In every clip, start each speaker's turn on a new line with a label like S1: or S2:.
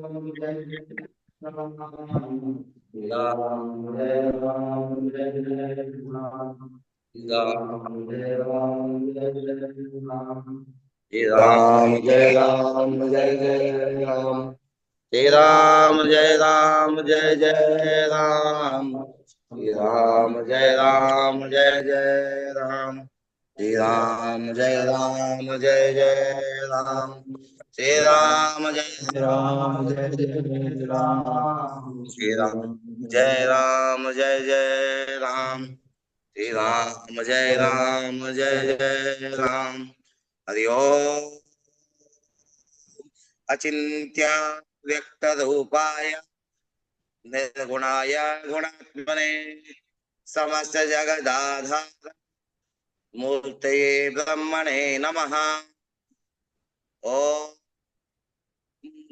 S1: राम जय राम जय जय राम। श्री राम जय राम जय जय राम। श्री राम जय राम जय जय राम। श्री राम जय राम जय जय राम। श्री राम जय राम जय जय राम। श्री राम जय राम जय जय राम। श्री राम जय राम जय जय राम। हरि ओम। अचिन्त्य व्यक्त रूपाय निर्गुणाय गुणात्मने समस्त जगदाधार मूर्तये ब्रह्मणे नमः। ओम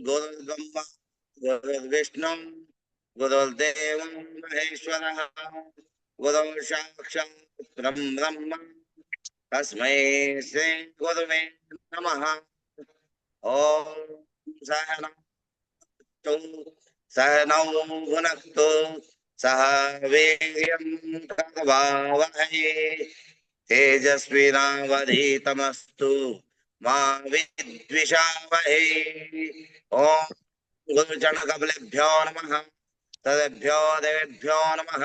S1: गुरुर्ब्रह्मा गुरुर्विष्णु गुरुर्देव महेश्वरः गुरुः साक्षात् ब्रह्म तस्मै श्री गुरुवे नमः। ओम सहनौ सहनौ भुनक्तु सह वीर्यं करवावहै तेजस्विनावधीतमस्तु मा विद्विषावहै। ओम गुरुचरणकमलेभ्यो नमः तदेभ्यो देवेभ्यो नमः।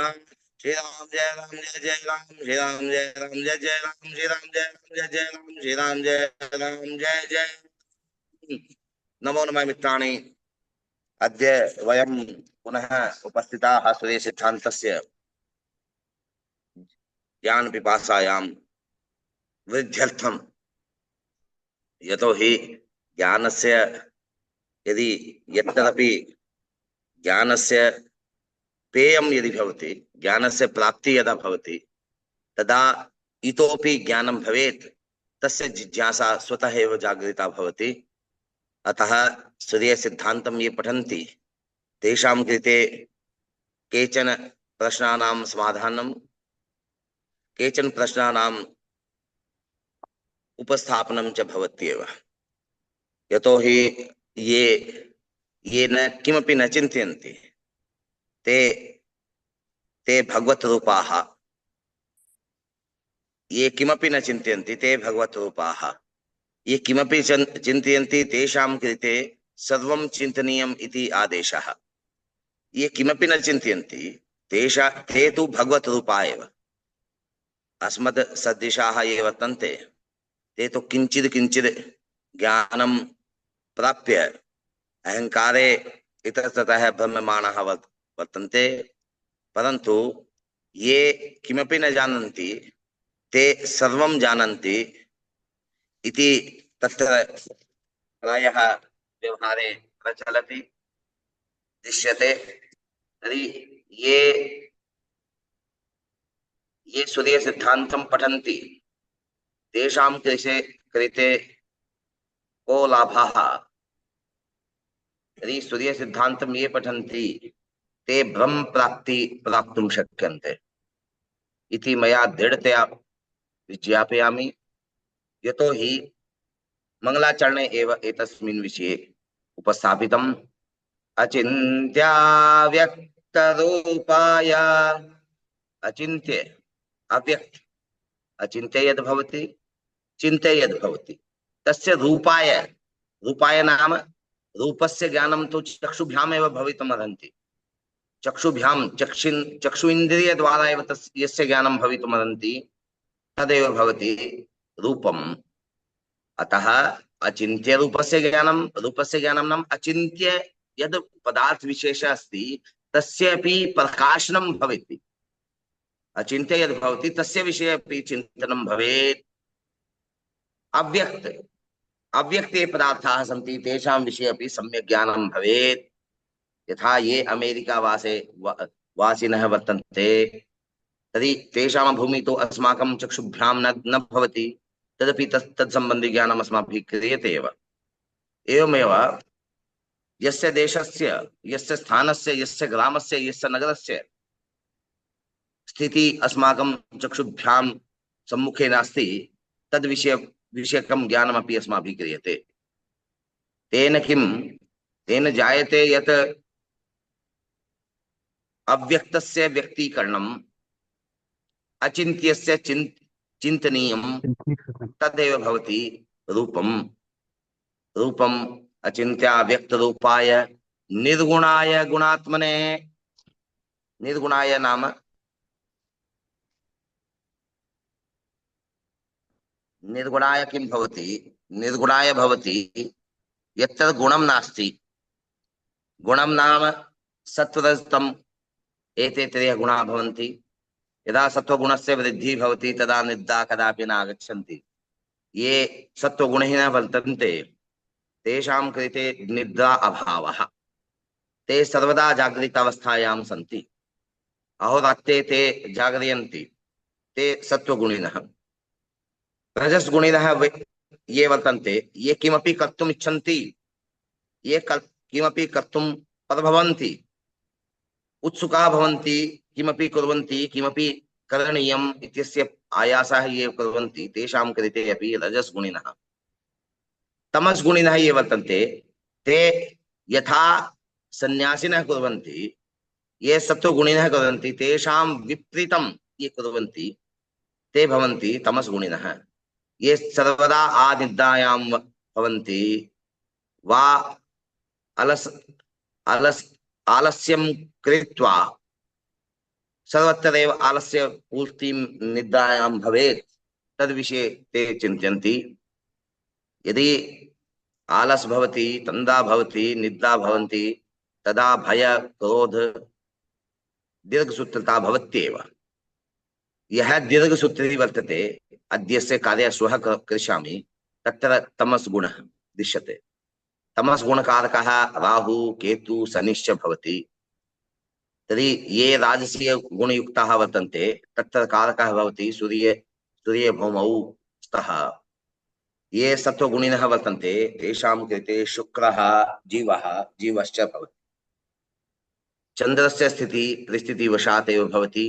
S1: श्री राम जय राम जय जय राम। श्री राम जय राम जय जय राम। श्री राम जय राम जय जय राम। श्री राम जय राम जय जय। नमो नमः मित्राणि। अद्य वयं पुनः उपस्थिताः सूर्यसिद्धान्तस्य ज्ञान पिपासायां वृद्ध्यर्थं। यतोहि ज्ञानस्य यदि यत्तदपि ज्ञानस्य पेयं यदि भवति, ज्ञानस्य प्राप्ति यदा भवति तदा इतोपि ज्ञानं भवेत् तस्य जिज्ञासा स्वतः एव जागरिता भवति। अतः सूर्यसिद्धान्तं ये पठन्ति तेषां कृते केचन प्रश्नानां समाधानं, केचन प्रश्नानाम् उपस्थापनं च भवत्येव। यतोहि ये न किमपि न चिन्तयन्ति ते भगवत् रूपाः। ये किमपि न चिन्तयन्ति ते भगवत् रूपाः। ये किमपि चिन्तयन्ति तेषां कृते सर्वं चिन्तनीयम् इति आदेशः। ये किमपि न चिन्तयन्ति ते तु भगवत् रूपा एव। अस्मद् सदृशाः ये वर्तन्ते ते तु किञ्चित् किञ्चित् ज्ञानं प्राप्य अहङ्कारे इतस्ततः भ्रम्यमाणाः वर्तन्ते, परन्तु ये किमपि न जानन्ति ते सर्वं जानन्ति इति तत्र प्रायः व्यवहारे प्रचलति दृश्यते। तर्हि ये सूर्यसिद्धान्तं पठन्ति तेषां कृते को लाभः? यदि सूर्यसिद्धान्तं ये पठन्ति ते ब्रह्म प्राप्ति प्राप्तुं शक्यन्ते इति मया दृढतया विज्ञापयामि। यतोहि मंगलाचरणे एव एतस्मिन् विषये उपस्थापितम्। अचिन्त्याव्यक्तरूपाय, अचिन्त्य अव्यक्त, अचिन्त्य यद् भवति चिन्त्य यद् भवति तस्य रूपाय, रूपाय नाम रूपस्य ज्ञानं तु चक्षुभ्यामेव भवितुमर्हन्ति। चक्षुभ्यां चक्षु इन्द्रिय द्वारा एव यस्य ज्ञानं भवितुमर्हन्ति तदेव भवति रूपम्। अतः अचिन्त्य रूपस्य ज्ञानं नाम अचिन्त्य यद् पदार्थ विशेष अस्ति तस्यापि प्रकाशनं भवति। अचिन्त्य यद् भवति तस्य विषये अपि चिन्तनं भवेत्। अव्यक्ते पदार्थाः सन्ति तेषां विषये अपि सम्यक् ज्ञानं भवेत्। यथा ये अमेरिका वासिनः वर्तन्ते तर्हि तेषां भूमि तु अस्माकं चक्षुभ्यां न भवति, तदपि तत्सम्बन्धि ज्ञानम् अस्माभिः क्रियते एव। एवमेव यस्य देशस्य, यस्य स्थानस्य, यस्य ग्रामस्य, यस्य नगरस्य स्थिति अस्माकं चक्षुभ्यां सम्मुखे नास्ति तद्विषयकं ज्ञानमपि अस्माभिः क्रियते। तेन किं तेन जायते यत् अव्यक्तस्य व्यक्तीकरणम् अचिन्त्यस्य चिन्तनीयम् तदेव भवति रूपम्। रूपम् अचिन्त्य व्यक्त रूपाय निर्गुणाय गुणात्मने। निर्गुणाय नाम निर्गुणाय किं भवति? निर्गुणाय भवति यत्र गुणं नास्ति। गुणं नाम सत्त्वरजस्तम एते त्रयः गुणाः भवन्ति। यदा सत्त्वगुणस्य वृद्धिः भवति तदा निद्रा कदापि न आगच्छन्ति। ये सत्त्वगुणहीनः वर्तन्ते तेषां कृते निद्रा अभावः। ते सर्वदा जागृतावस्थायां सन्ति। अहोरात्रे ते जागरयन्ति। ते सत्त्वगुणिनः। रजस्गुणिनः ये वर्तन्ते ये किमपि कर्तुम् इच्छन्ति। ये किमपि कर्तुं प्रभवन्ति, उत्सुकाः भवन्ति, किमपि कुर्वन्ति, किमपि करणीयम् इत्यस्य आयासः ये कुर्वन्ति तेषां कृते अपि रजस्गुणिनः। तमस्गुणिनः ये वर्तन्ते ते यथा सन्यासिनः कुर्वन्ति, ये सत्त्वगुणिनः कुर्वन्ति तेषां विपरीतं ये कुर्वन्ति ते भवन्ति तमस्गुणिनः। ये सर्वदा आनिद्रायां भवन्ति वा आलस्यं कृत्वा सर्वत्रैव आलस्य पूर्तिं निद्रायां भवेत् तद्विषये ते चिन्तयन्ति। यदि आलस भवति, तन्दा भवति, निद्रा भवन्ति तदा भय क्रोध दीर्घसूत्रता भवत्येव। यह दीर्घसूत्री वर्तते, अद्यस्य कार्य श्वः करिष्यामि, तत्र तमस्गुणः दृश्यते। तमस्गुणकारकः राहु केतु शनिश्च भवति। तर्हि ये राजसीय गुणयुक्ताः वर्तन्ते तत्र कारकः भवति सूर्ये भौमौ स्तः। ये सत्त्वगुणिनः वर्तन्ते तेषां कृते शुक्रः जीवश्च भवति। चन्द्रस्य स्थितिः त्रिस्थितिवशात् एव भवति।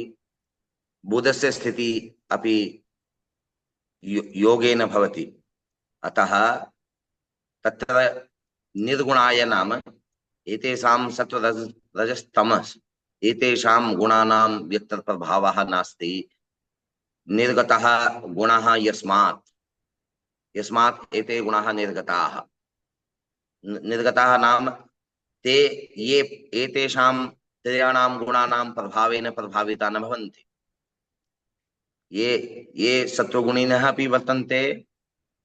S1: बुधस्य स्थितिः अपि योगेन भवति। अतः तत्र निर्गुणाय नाम एतेषां सत्त्वरजस्तमस् एतेषां गुणानां यत्र प्रभावः नास्ति। निर्गतः गुणः यस्मात् एते गुणाः निर्गताः। निर्गताः नाम ते ये एतेषां त्रयाणां गुणानां प्रभावेन प्रभाविता न भवन्ति। ये सत्त्वगुणिनः अपि वर्तन्ते,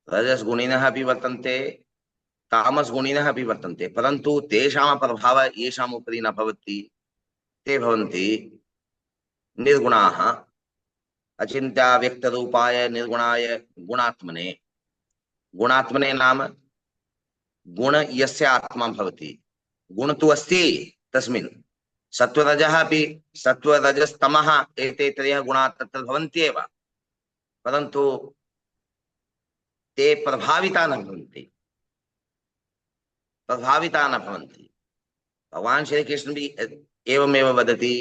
S1: रजस्गुणिनः अपि वर्तन्ते, तामसगुणिनः अपि वर्तन्ते, परन्तु तेषां प्रभावः येषाम् उपरि न भवति। ते भवन्ति निर्गुणाः। अचिन्त्य व्यक्तरूपाय निर्गुणाय गुणात्मने। गुणात्मने नाम गुण यस्य आत्मा भवति। गुण तु अस्ति तस्मिन्। सत्त्वरजः अपि सत्त्वरजस्तमः एते त्रयः गुणाः तत्र भवन्त्येव, परन्तु ते प्रभाविता न भवन्ति। भगवान् श्रीकृष्ण भी एवमेव वदति।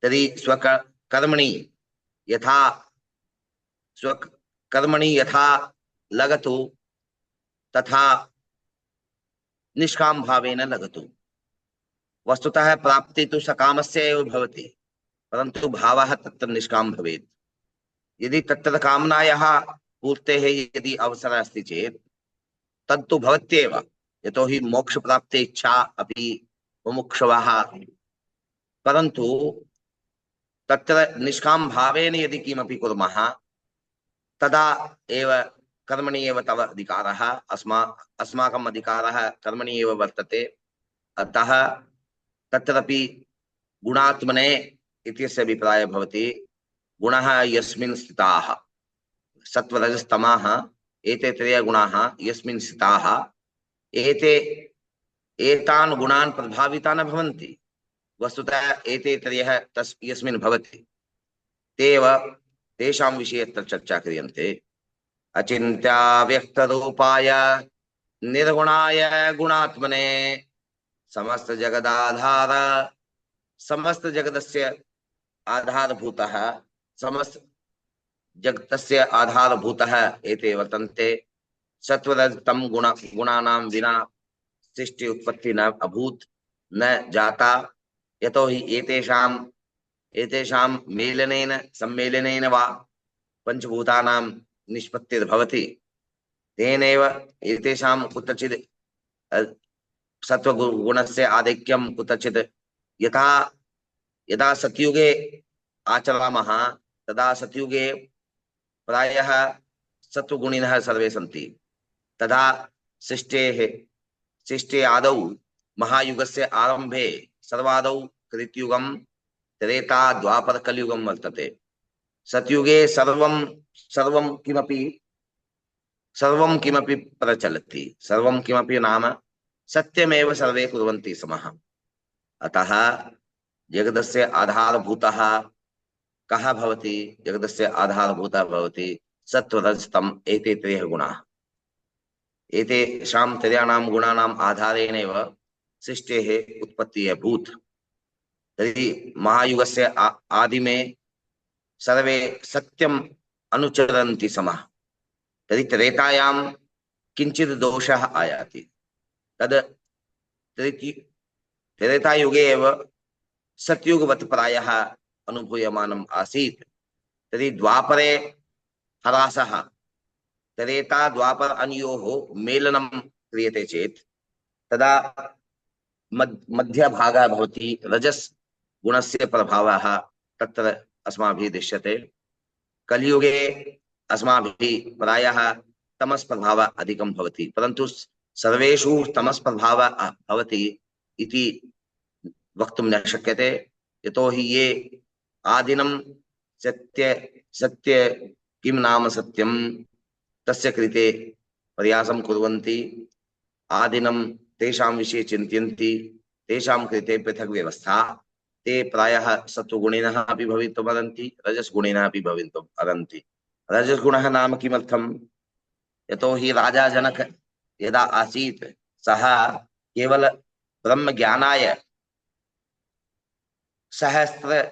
S1: तर्हि स्वकर्मणि यथा लगतु तथा निष्काम भावेन लगतु। वस्तुतः प्राप्ति तो सकामस्य एव भवति, परन्तु भावः तत्र निष्काम भवेत्। यदि तत्र कामनायाः पूर्तेः यदि अवसरः अस्ति चेत् तत्तु भवत्येव। यतोहि मोक्ष प्राप्ते इच्छा अपि मुमुक्षवः, परन्तु तत्र निष्काम भावेन यदि किमपि कुर्मः तदा एव कर्मणि एव तव अधिकारः, अस्माकम् अधिकारः कर्मणि एव वर्तते। अतः तत्रापि गुणात्मने इत्यस्य अभिप्रायः भवति। गुणः यस्मिन् स्थिताः, सत्त्वरजस्तमाः एते त्रयः गुणाः यस्मिन् स्थिताः, एतान् गुणान् प्रभाविता न भवन्ति। वस्तुतः एते त्रयः यस्मिन् भवति तेषां विषये अत्र चर्चा क्रियन्ते। अचिन्त्य व्यक्तरूपाय निर्गुणाय गुणात्मने समस्त जगदाधार। समस्त जगतस्य आधारभूतः, समस्त जगतस्य आधारभूतः एते वर्तन्ते। सत्त्वरजतम गुणानां विना सृष्टि उत्पत्ति न अभूत न जाता यतो हि एतेषां मेलनेन सम्मेलनेन वा पंचभूतानां निष्पत्तिर्भवति। तेनैव एतेषां कुत्रचित् सत्वगुणस्य आधिक्यं कुत्रचित् यथा यदा सत्युगे आचरामः तदा सत्युगे प्रायः सत्वगुणिनः सर्वे सन्ति। तदा सृष्टे आदौ महायुगस्य आरंभे सर्वादौ कृतयुगं त्रेता द्वापर कलियुगं वर्तते। सत्युगे सर्वं किमपि प्रचलति। सर्वं किमपि नाम सत्यमेव सर्वे कुर्वन्ति स्मः। अतः जगदस्य आधारभूतः कः भवति? जगदस्य आधारभूतः भवति सत्त्वरजस्तम एते त्रयः गुणाः। एतेषां त्रयाणां गुणानाम् आधारेणैव सृष्टेः उत्पत्तिः अभूत्। तर्हि महायुगस्य आदिमे सर्वे सत्यम् अनुचरन्ति स्म। तर्हि त्रेतायां किञ्चित् दोषः आयाति। तद् त्रेतायुगे एव सत्युगवत् प्रायः अनुभूयमानम् आसीत्। तर्हि द्वापरे ह्रासः, त्रेता द्वापर अनयोः मेलनं क्रियते चेत् तदा मध्यभागः भवति। रजस् गुणस्य प्रभावः तत्र अस्माभिः दृश्यते। कलियुगे अस्माभिः प्रायः तमस् प्रभावः अधिकं भवति, परन्तु सर्वेषु तमस् प्रभावः भवति इति वक्तुं न शक्यते। यतोहि ये आदिनं सत्य किं नाम सत्यं तस्य कृते प्रयासं कुर्वन्ति, आदिनं तेषां विषये चिन्तयन्ति, तेषां कृते पृथक् व्यवस्था। ते प्रायः सत्वगुणिनः अपि भवितुमर्हन्ति, रजस्गुणिनः अपि भवितुमर्हन्ति। रजस्गुणः नाम किमर्थं? यतोहि राजा जनक यदा आसीत् सः केवल ब्रह्मज्ञानाय सहस्र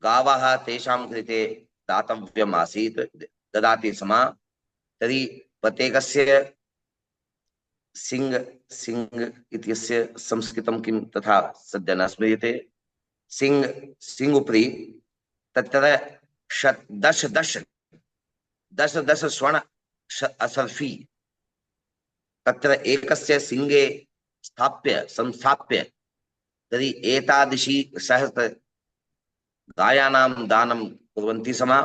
S1: गावः तेषां कृते दातव्यम् आसीत्, ददाति स्म। तर्हि प्रत्येकस्य सिंह इत्यस्य संस्कृतं किं तथा सद्य न स्मर्यते। सिंह उपरि तत्र दश स्वर्ण असर्फी तत्र एकस्य सिंहे संस्थाप्य तर्हि एतादृशी सहस्र गायानां दानं कुर्वन्ति स्म।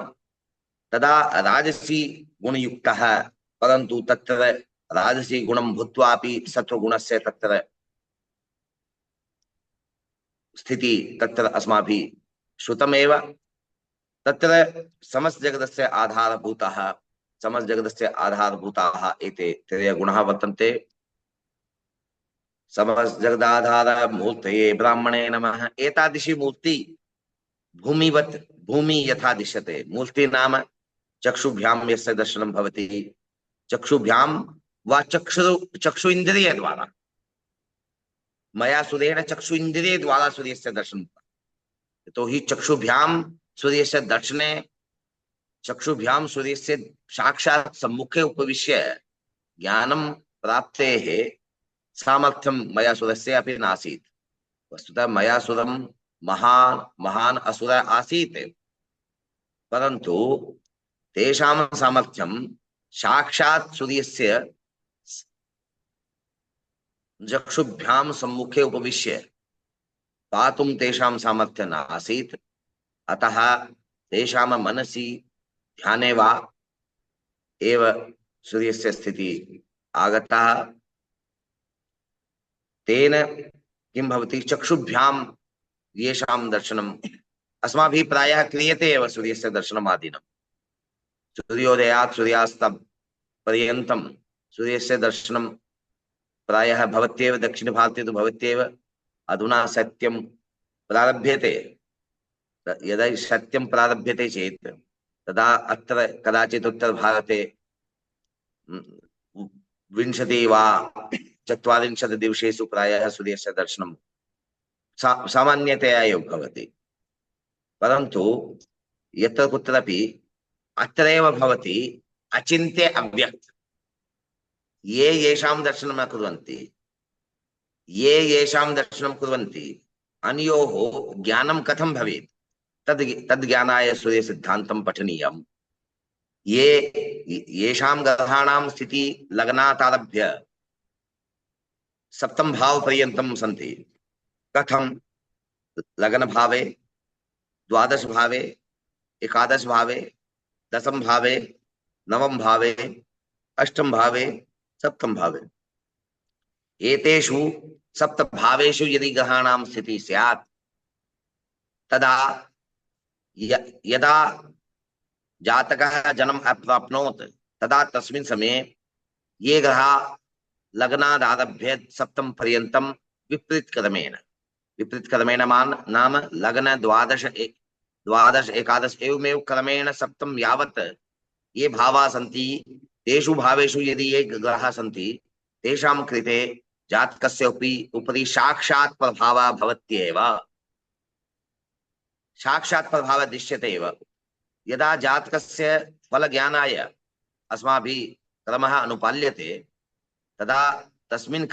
S1: तदा राजसी गुणयुक्तः, परन्तु तत्र राजसी गुणं भूत्वापि सत्वगुणस्य तत्र स्थिति तत्र अस्माभिः श्रुतमेव। तत्र समस्त जगदस्य आधारभूताः एते त्रयः गुणाः वर्तन्ते। समस्त जगदाधार मूर्तये ब्राह्मणे नमः। एतादृशी मूर्ति भूमि यथा दृश्यते। मूर्ति नाम चक्षुभ्यां यस्य दर्शनं भवति, चक्षुभ्यां वा चक्षु इंद्रिय द्वारा, मया सूर्येण चक्षु इंद्रिय द्वारा सूर्यस्य दर्शनं। तो ही चक्षुभ्यां सूर्यस्य दर्शने, चक्षुभ्यां सूर्यस्य साक्षात् सम्मुखे उपविश्य ज्ञानं प्राप्तेः सामर्थ्यं मयासुरस्य अपि नासीत्। वस्तुतः मयासुरं महान असुर आसीत्, परन्तु तेषां सामर्थ्यं साक्षात् सूर्यस्य चक्षुभ्यां सम्मुखे उपविश्य पातुं तेषां सामर्थ्यं नासीत्। अतः तेषां मनसि ध्याने वा एव सूर्यस्य स्थितिः आगता। तेन किं भवति? चक्षुभ्यां येषां दर्शनम् अस्माभिः प्रायः क्रियते एव सूर्यस्य दर्शनमादिनं। सूर्योदयात् सूर्यास्तपर्यन्तं सूर्यस्य दर्शनं प्रायः भवत्येव। दक्षिणभारते तु भवत्येव। अधुना सत्यं प्रारभ्यते। यदा सत्यं प्रारभ्यते चेत् तदा अत्र कदाचित् उत्तरभारते 20 वा 40 दिवसेषु प्रायः सूर्यस्य दर्शनं सामान्यतया एव भवति। परन्तु यत्र कुत्रापि अत्रैव भवति अचिन्त्य अव्यक्त। ये येषां दर्शनं कुर्वन्ति, ये येषां दर्शनं कुर्वन्ति, अनयोः ज्ञानं कथं भवेत्? तद् तद् ज्ञानाय सूर्य सिद्धान्तं पठनीयम्। ये येषां ग्रहाणां स्थिति लग्नादारभ्य सप्तम भाव पर्यन्तं सन्ति। कथं? लग्न भावे, द्वादश भावे, एकादश भावे, दशम भावे, नवम भावे, अष्टम भावे, सप्तम भावे। एतेषु सप्त भावेषु यदि ग्रहाणां स्थितिः स्यात् तदा यदा जातकः जन्म अप्राप्नोत् तदा तस्मिन् समये ये ग्रहा लग्नादारभ्य सप्तम पर्यन्तं विपरीत क्रमेण नाम लग्न द्वादश एकादश एवमेव क्रमेण सप्तम यावत् ये भावाः सन्ति तेषु भावेषु यदि ये ग्रहाः सन्ति तेषां कृते जातकस्य उपरि साक्षात् प्रभावः भवत्येव, साक्षात् प्रभावः दृश्यते एव। यदा जातकस्य फलज्ञानाय अस्माभिः क्रमः अनुपाल्यते तदा तस्मिन्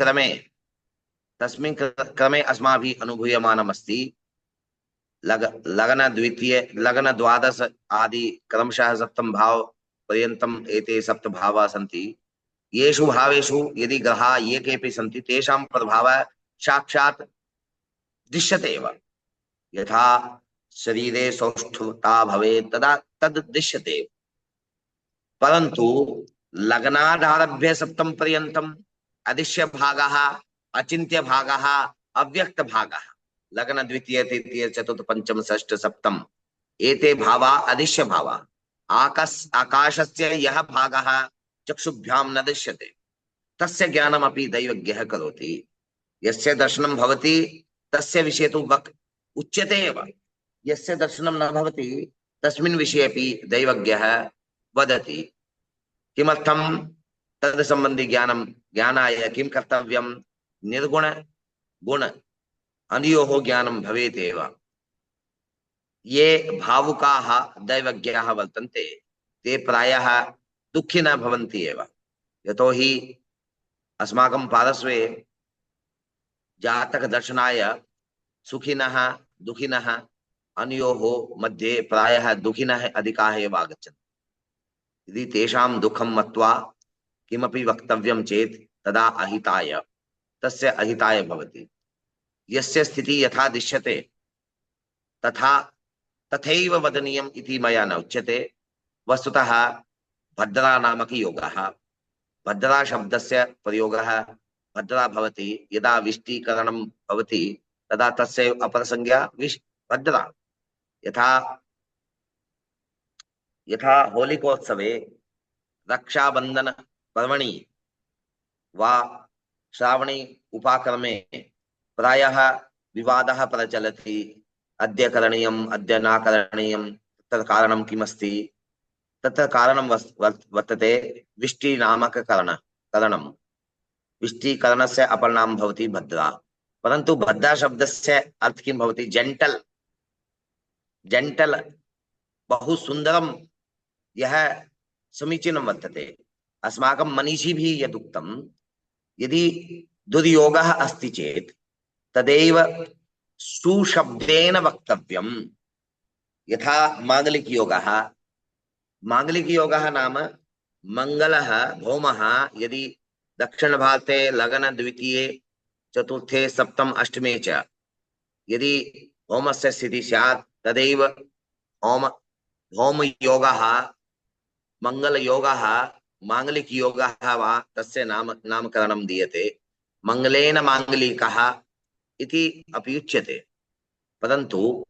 S1: क्रमे अस्माभिः अनुभूयमानमस्ति लगन द्वितीय लगन द्वादश आदि क्रमशः सप्तम भाव पर्यन्तम् एते सप्त भावाः सन्ति। येषु भावेषु यदि ग्रहाः ये केऽपि सन्ति तेषां प्रभावः साक्षात् दृश्यते एव। यथा शरीरे सौष्ठवता भवेत् तदा तद् दृश्यते। परन्तु लग्नादारभ्य सप्तम पर्यन्तम् अदृश्य भागः, अचिन्त्य भागः, अव्यक्त भागः, लग्न द्वितीय तृतीय चतुर्थ पंचम षष्ठ सप्तम एते भावा अदृश्य भावा। आकाशस्य यः भागः चक्षुभ्यां न दृश्यते तस्य ज्ञानमपि दैवज्ञः करोति। यस्य दर्शनं भवति तस्य विषये तु उच्यते एव, यस्य दर्शनं न भवति तस्मिन् विषये अपि दैवज्ञः वदति। किमर्थं? तद् संबंधी ज्ञानाय किं कर्तव्यं? निर्गुण गुण अनयोः ज्ञानं भवेत् एव। ये भावुकाः दैवज्ञाः वर्तन्ते ते प्रायः दुःखिनः भवन्ति एव। यतोहि अस्माकं पार्श्वे जातक दर्शनाय सुखिनः दुःखिनः अनयोः मध्ये प्रायः दुःखिनः अधिकाः एव आगच्छन्ति। यदि तेषां दुःखं मत्वा किमपि वक्तव्यं चेत् तदा अहिताय, तस्य अहिताय भवति। यस्य स्थितिः यथा दृश्यते तथैव वदनीयम् इति मया न उच्यते। वस्तुतः भद्रा नामक योगः, भद्रा शब्दस्य प्रयोगः भद्रा भवति यदा विष्टीकरणं भवति तदा तस्य अपरसंज्ञा भद्रा। यथा होलिकोत्सवे रक्षाबंधन पर्वणि वा श्रावणी उपाक्रमे प्रायः विवादः प्रचलति। अद्य करणीयम्, अद्य न करणीयम्, तत्र कारणं किमस्ति? तत्र कारणं वर्तते विष्टि नामक करणं। विष्टीकरणस्य अपरनाम भवति भद्रा। परन्तु भद्रा शब्दस्य अर्थ किं भवति? जेंटल, बहु सुंदरम, यह समीचीनं वर्तते। अस्माकं मनीषिभिः यदुक्तं, यदि दुर्योगः अस्ति चेत् तदेव सुशब्देन वक्तव्यम्। यथा मांगलिक योगः नाम मंगलः भौमः यदि दक्षिण भारते लगन द्वितीये चतुर्थे सप्तम अष्टमे च यदि भौमस्य स्थितिः स्यात् तदैव भौम योगः, मंगल योगः, मांगलिक योगः वा तस्य नामकरणं दीयते। मंगलेन मांगलिकः इति अपि उच्यते। परन्तु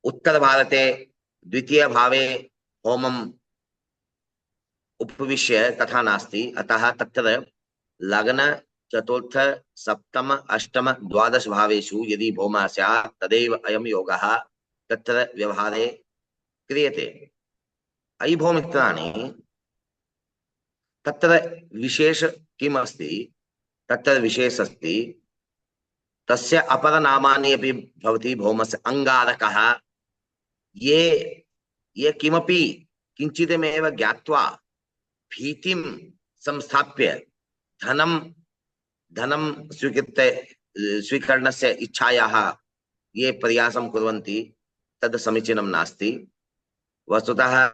S1: उत्तर भारते द्वितीय भावे होमम् उपविश्य तथा नास्ति। अतः तत्र लग्न चतुर्थ सप्तम अष्टम द्वादश भावेषु यदि भौमः स्यात् तदेव अयं योगः तत्र व्यवहारे क्रियते। अयि भौमित्राणि, तत्र विशेष किम् अस्ति? तत्र विशेष अस्ति तस्य अपरनामानि अपि भवति भौमस्य। अंगारकः, ये किमपि किंचिदमेव ज्ञात्वा भीतिं संस्थाप्य धनम धनम स्वीकरणस्य इच्छायाः ये प्रयासं कुर्वन्ति तद् समीचीनं नास्ति। वस्तुतः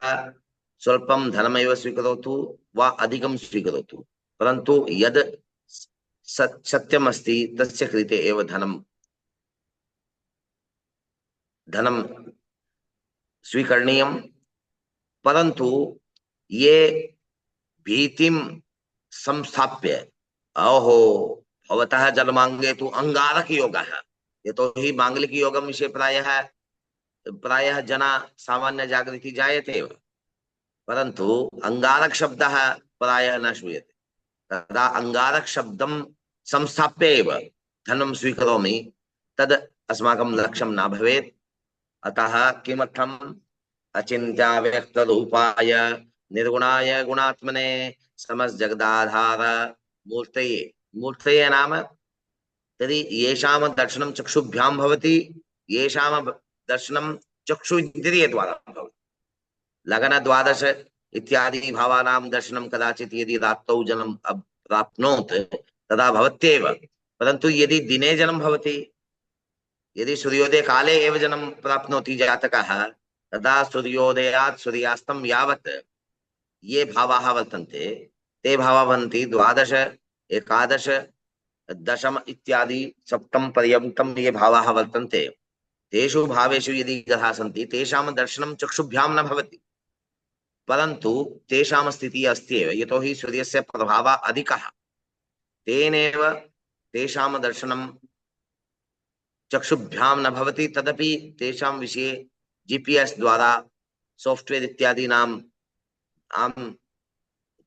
S1: स्वल्पं धनमेव स्वीकरोतु वा अधिकं स्वीकरोतु, परन्तु यद् सत्यम् अस्ति तस्य कृते एव धनं स्वीकरणीयं। परन्तु ये भीतिं संस्थाप्य अहो भवतः जलमांगे तु अंगारक योगः, यतोहि मांगलिक योगं विषये प्रायः जना सामान्य जागृति जायते एव, परन्तु अंगारक शब्दः प्रायः न श्रूयते। तदा अंगारक शब्दं संस्थाप्य एव धनं स्वीकरोमि, तद् अस्माकं लक्ष्यं न भवेत्। अतः किमर्थम् अचिन्त्याव्यक्तरूपाय निर्गुणाय गुणात्मने समस्तजगदाधार मूर्तये। मूर्तये नाम तर्हि येषां दर्शनं चक्षुभ्यां भवति, येषां दर्शनं चक्षु इन्द्रियद्वारा भवति। लगन द्वादश इत्यादि भावानां दर्शनं कदाचित् यदि रात्रौ जलं प्राप्नोत् तदा भवत्येव, परन्तु यदि दिने जलं भवति, यदि सूर्योदय काले एव जनं प्राप्नोति जातकः, तदा सूर्योदयात् सूर्यास्तं यावत् ये भावाः वर्तन्ते ते भावाः भवन्ति द्वादश, एकादश, दशम इत्यादि सप्तम पर्यन्तं ये भावाः वर्तन्ते, तेषु भावेषु यदि ग्रहाः सन्ति तेषां दर्शनं चक्षुभ्यां न भवति, परन्तु तेषां स्थितिः अस्ति एव, यतोहि सूर्यस्य प्रभावः अधिकः, तेनैव तेषां दर्शनं चक्षुभ्यां न भवति। तदपि तेषां विषये GPS द्वारा सॉफ्टवेयर इत्यादीनां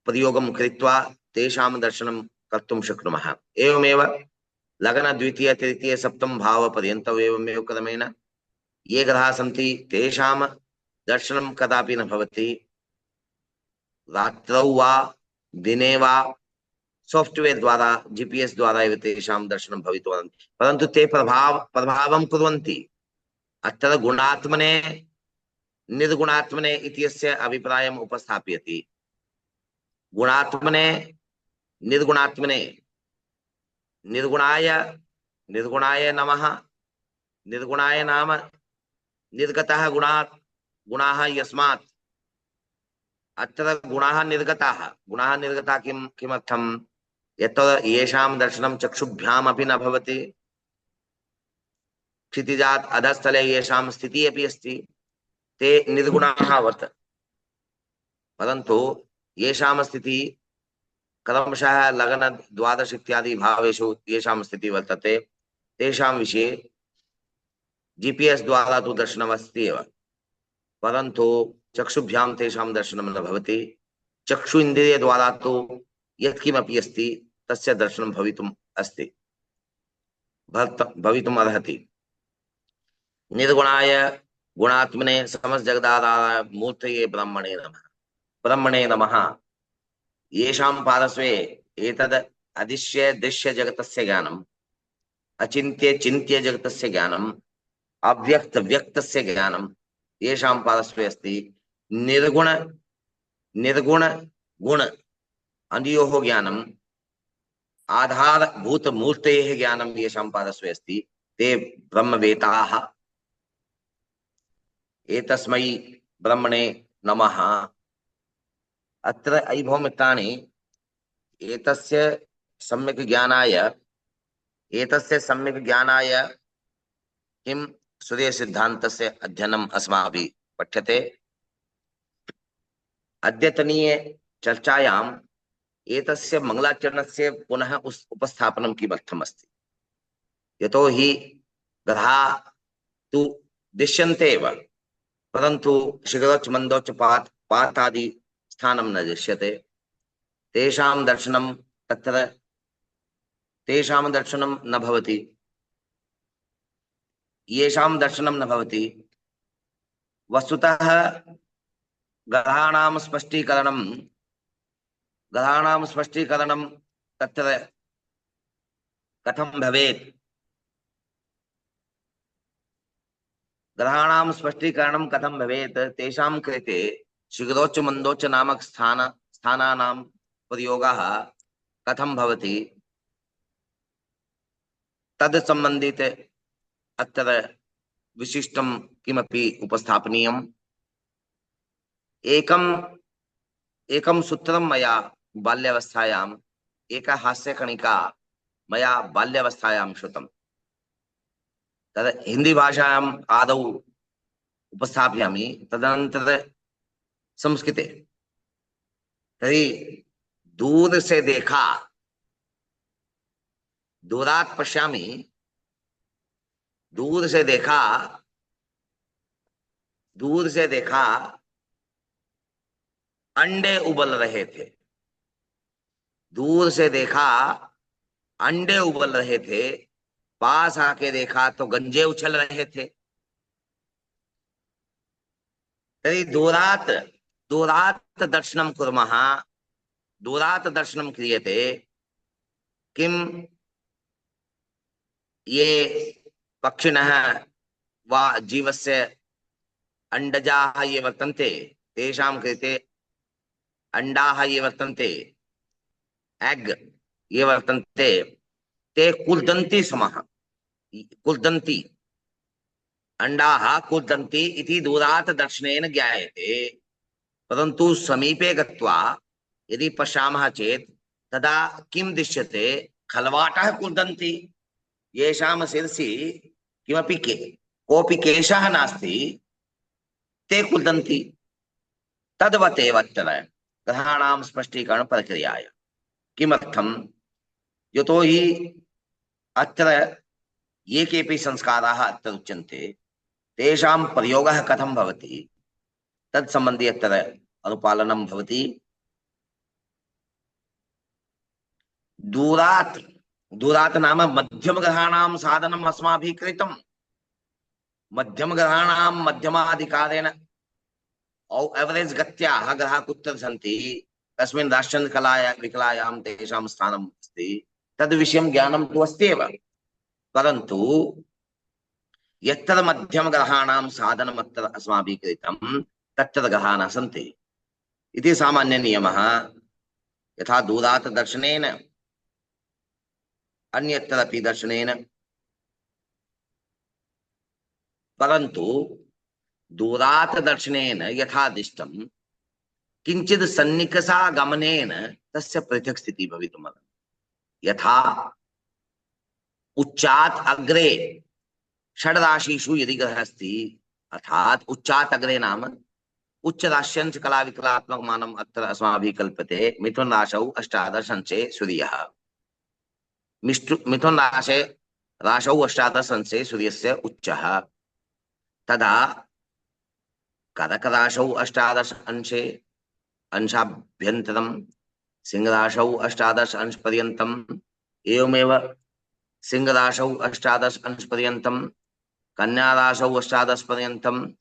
S1: प्रयोगं कृत्वा तेषां दर्शनं कर्तुं शक्नुमः। एवमेव लगन द्वितीय तृतीय सप्तम भाव पर्यन्तम् एवमेव क्रमेण ये ग्रहाः सन्ति तेषां दर्शनं कदापि न भवति। रात्रौ वा दिने वा सॉफ्टवेयर द्वारा GPS द्वारा एव तेषां दर्शनं भवितुमर्हति, परन्तु ते प्रभावं कुर्वन्ति। अत्र गुणात्मने निर्गुणात्मने इत्यस्य अभिप्रायम् उपस्थापयति। गुणात्मने निर्गुणात्मने, निर्गुणाय नमः। निर्गुणाय नाम निर्गतः गुणात्, गुणाः यस्मात्। अत्र गुणाः निर्गताः किमर्थं? यतो येषां दर्शनं चक्षुभ्यामपि न भवति, क्षितिजात् अधस्थले येषां स्थितिः अपि अस्ति, ते निर्गुणाः वर्तन्ते, परन्तु येषां स्थितिः क्रमशः लगन द्वादश इत्यादि भावेषु येषां स्थितिः वर्तते तेषां विषये GPS द्वारा तु दर्शनमस्ति एव, परन्तु चक्षुभ्यां तेषां दर्शनं न भवति। चक्षु इन्द्रिय द्वारा तु यत्किमपि अस्ति तस्य दर्शनं भवितुम् अर्हति। निर्गुणाय गुणात्मने समस्त जगदाधार मूर्तये ब्रह्मणे नमः। ब्रह्मणे नमः। येषां पार्श्वे एतद् अदिश्य दृश्य जगतस्य ज्ञानम्, अचिन्त्य चिन्त्य जगतस्य ज्ञानम्, अव्यक्त व्यक्तस्य ज्ञानम् येषां पार्श्वे अस्ति, निर्गुण गुण अनयोः ज्ञानम्, आधारभूत मूर्तेः ज्ञानं येषां पार्श्वे अस्ति ते ब्रह्मवेताः। एतस्मै ब्रह्मणे नमः। अत्र अयि भो मित्राणि, एतस्य सम्यक् ज्ञानाय किं सूर्यसिद्धान्तस्य अध्ययनम् अस्माभिः पठ्यते। अद्यतनीये चर्चायाम् एतस्य मङ्गलाचरणस्य पुनः उपस्थापनं किमर्थमस्ति? यतोहि ग्रहाः तु दृश्यन्ते एव, परन्तु शिखरोच्च मन्दोच्च पातादि स्थानं न दृश्यते। तेषां दर्शनं न भवति, येषां दर्शनं न भवति। वस्तुतः ग्रहाणां स्पष्टीकरणं तत्र कथं भवेत्? ग्रहाणां स्पष्टीकरणं कथं भवेत्? तेषां कृते शिखरोच्च मन्दोच्च नामक स्थानानां प्रयोगः कथं भवति तद् संबन्धित अत्र विशिष्टं किमपि उपस्थापनीयम्। एकं एकं सूत्रं मया बाल्यावस्थायाम् एका हास्यकणिका मया बाल्यावस्थायां श्रुतं। तद् हिन्दीभाषायाम् आदौ उपस्थापयामि, तदनन्तरं संस्कृते। तर्हि दूर से देखा, दूरात् पश्यामि, दूर से देखा, दूर से देखा अंडे उबल रहे थे। दूर से देखा अंडे उबल रहे थे, पास आके देखा तो गंजे उछल रहे थे। तर्हि दूरात् दूरात् दर्शनं कुर्मः, दूरात् दर्शनं क्रियते। किं ये पक्षिणः वा जीवस्य अंडजाः ये वर्तन्ते, तेषां कृते अंडाः ये वर्तन्ते, एग ये वर्तन्ते, ते कुर्दन्ति स्मः। कुर्दन्ति, अंडाः कुर्दन्ति इति दूरात् दर्शनेन ज्ञायते। परन्तु समीपे गत्वा यदि पश्यामः चेत् तदा किं दृश्यते? खलवाटः कुर्दन्ति, येषां शिरसि किमपि कोऽपि केशः नास्ति, ते कुर्दन्ति। तद्वदेव अत्र ग्रहाणां स्पष्टीकरण प्रक्रियाय। किमर्थं? यतो हि अत्र ये केऽपि संस्काराः अत्र उच्यन्ते, तेषां प्रयोगः कथं भवति तत्सम्बन्धी अत्र अनुपालनं भवति। दूरात्, दूरात् नाम मध्यमग्रहाणां साधनम् अस्माभिः कृतं। मध्यमग्रहाणां मध्यमाधिकारेण एवरेज गत्याः ग्रहाः कुत्र सन्ति, तस्मिन् राष्ट्रचन्द्रकलायां विकलायां तेषां स्थानम् अस्ति, तद्विषयं ज्ञानं तु अस्ति एव। परन्तु यत्र मध्यमग्रहाणां साधनम् अत्र अस्माभिः कृतं, तत्र ग्रहाः न सन्ति इति सामान्यनियमः। यथा दूरात् दर्शनेन अन्यत्रपि दर्शनेन। परन्तु दूरात् दर्शनेन यथा दृष्टं, किञ्चित् सन्निकषा गमनेन तस्य पृथक् स्थितिः भवितुमर्हति। यथा उच्चात् अग्रे षड्राशिषु यदि ग्रहः अस्ति, अर्थात् उच्चात् अग्रे नाम उच्च राश्यंश कला विकलात्मक मानम अत्र अस्माभिः कल्पते। मिथुन राशौ अष्टादश अंशे सूर्यः। मिथुन राशौ अष्टादश अंशे सूर्यस्य उच्चः। तदा कर्क राशौ अष्टादश अंशे अंशाभ्यन्तरं, सिंह राशौ अष्टादश अंश पर्यन्तम्, एवमेव सिंह राशौ अष्टादश अंश पर्यन्तम्, कन्या राशौ अष्टादश पर्यन्तम्,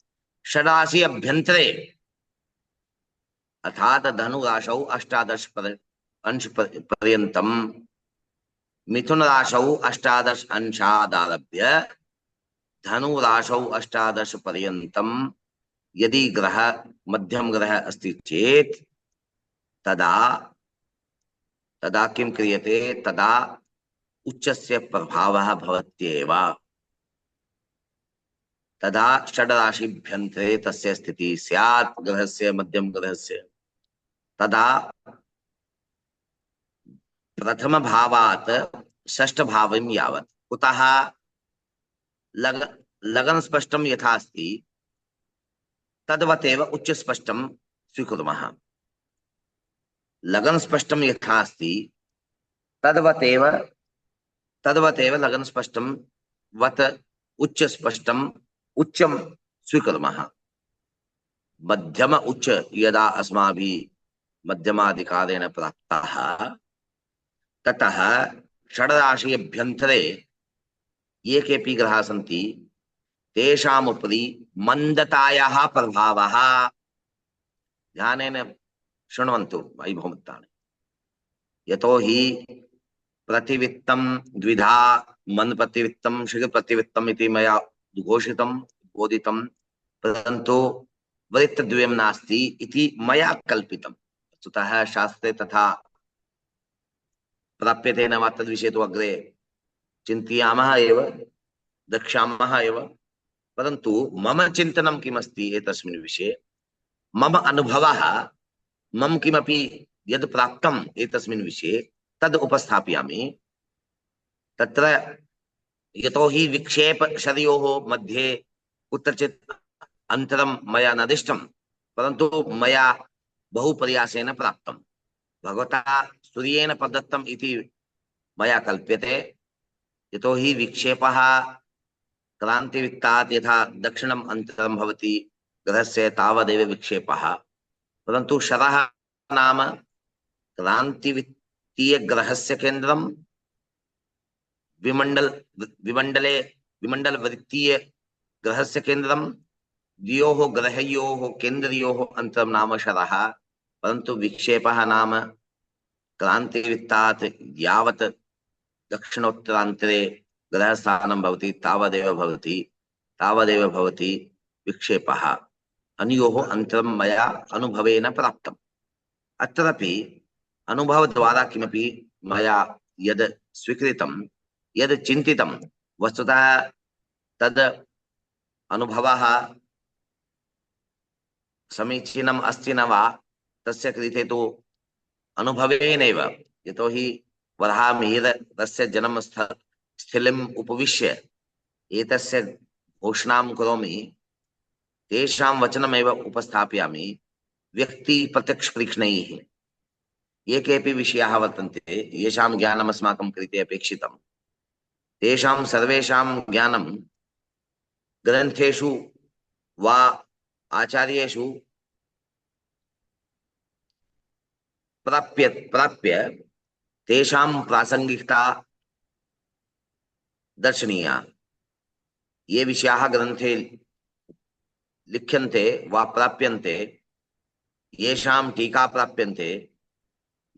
S1: षडाशी अभ्यन्तरे अर्थात धनु राशौ अष्टादश अंश पर्यन्तम्, मिथुन राशौ अष्टादश अंशादारभ्य धनु राशौ अष्टादश पर्यन्तम् यदि ग्रह मध्यम ग्रह अस्ति चेत् तदा तदा किं क्रियते? तदा उच्चस्य प्रभावः भवत्येव। तदा षड्राशिभ्यन्तरे तस्य स्थितिः स्यात् ग्रहस्य, मध्यम ग्रहस्य। तदा प्रथम भावात् षष्ठ भावं यावत्। कुतः? लगन स्पष्टं यथा अस्ति तद्वतेव उच्च स्पष्टं स्वीकुर्मः। लगन स्पष्टं यथा अस्ति तद्वतेव लगन स्पष्टं वत् उच्च स्पष्टं उच्चं स्वीकुर्मः। मध्यम उच्च यदा अस्माभिः मध्यमाधिकारेण प्राप्तः, ततः षड्राशि अभ्यन्तरे ये केऽपि ग्रहाः सन्ति तेषाम् उपरि मन्दतायाः प्रभावः। ध्यानेन शृण्वन्तु मयि भवतानि। यतो हि प्रतिवित्तं द्विधा, मन प्रतिवित्तं शीघ्र प्रतिवित्तम् इति मया घोषितं बोधितं, परन्तु वृत्तद्वयं नास्ति इति मया कल्पितं। वस्तुतः शास्त्रे तथा प्राप्यते न वा तद्विषये तु अग्रे चिन्तयामः एव, द्रक्ष्यामः एव। परन्तु मम चिन्तनं किमस्ति एतस्मिन् विषये, मम अनुभवः, मम किमपि यद् प्राप्तम् एतस्मिन् विषये तद् उपस्थापयामि। तत्र यतोहि विक्षेपशरयोः मध्ये कुत्रचित् अन्तरं मया न दृष्टं, परन्तु मया बहु प्रयासेन प्राप्तं, भगवता सूर्येण प्रदत्तम् इति मया कल्प्यते। यतोहि विक्षेपः क्रान्तिवित्तात् यथा दक्षिणम् अन्तरं भवति ग्रहस्य तावदेव विक्षेपः, परन्तु शरः नाम क्रान्तिवित्तीयग्रहस्य केन्द्रं, विमण्डलवृत्तीय ग्रहस्य केन्द्रं, द्वयोः ग्रहयोः केन्द्रयोः अन्तरं नाम शरः, परन्तु विक्षेपः नाम क्रान्तिवित्तात् यावत् दक्षिणोत्तरान्तरे ग्रहस्थानं भवति तावदेव भवति विक्षेपः। अनयोः अन्तरं मया अनुभवेन प्राप्तम्। अत्रापि अनुभवद्वारा किमपि मया यद् स्वीकृतं, यद् चिन्तितं, वस्तुतः तद् अनुभवः समीचीनम् अस्ति न वा तस्य कृते तु अनुभवेनैव, यतोहि वराहमिहिर तस्य जन्मस्थलीम् उपविश्य एतस्य घोषणां करोमि, तेषां वचनमेव उपस्थापयामि। व्यक्ति प्रत्यक्षपरीक्षणैः ये केऽपि विषयाः वर्तन्ते येषां ज्ञानम् अस्माकं कृते अपेक्षितं, तेषां सर्वेषां ज्ञानं ग्रन्थेषु वा आचार्येषु प्राप्य तेषां प्रासंगिकता दर्शनीया। ये विषयाः ग्रन्थे लिख्यन्ते वा प्राप्यन्ते, येषां टीका प्राप्यन्ते,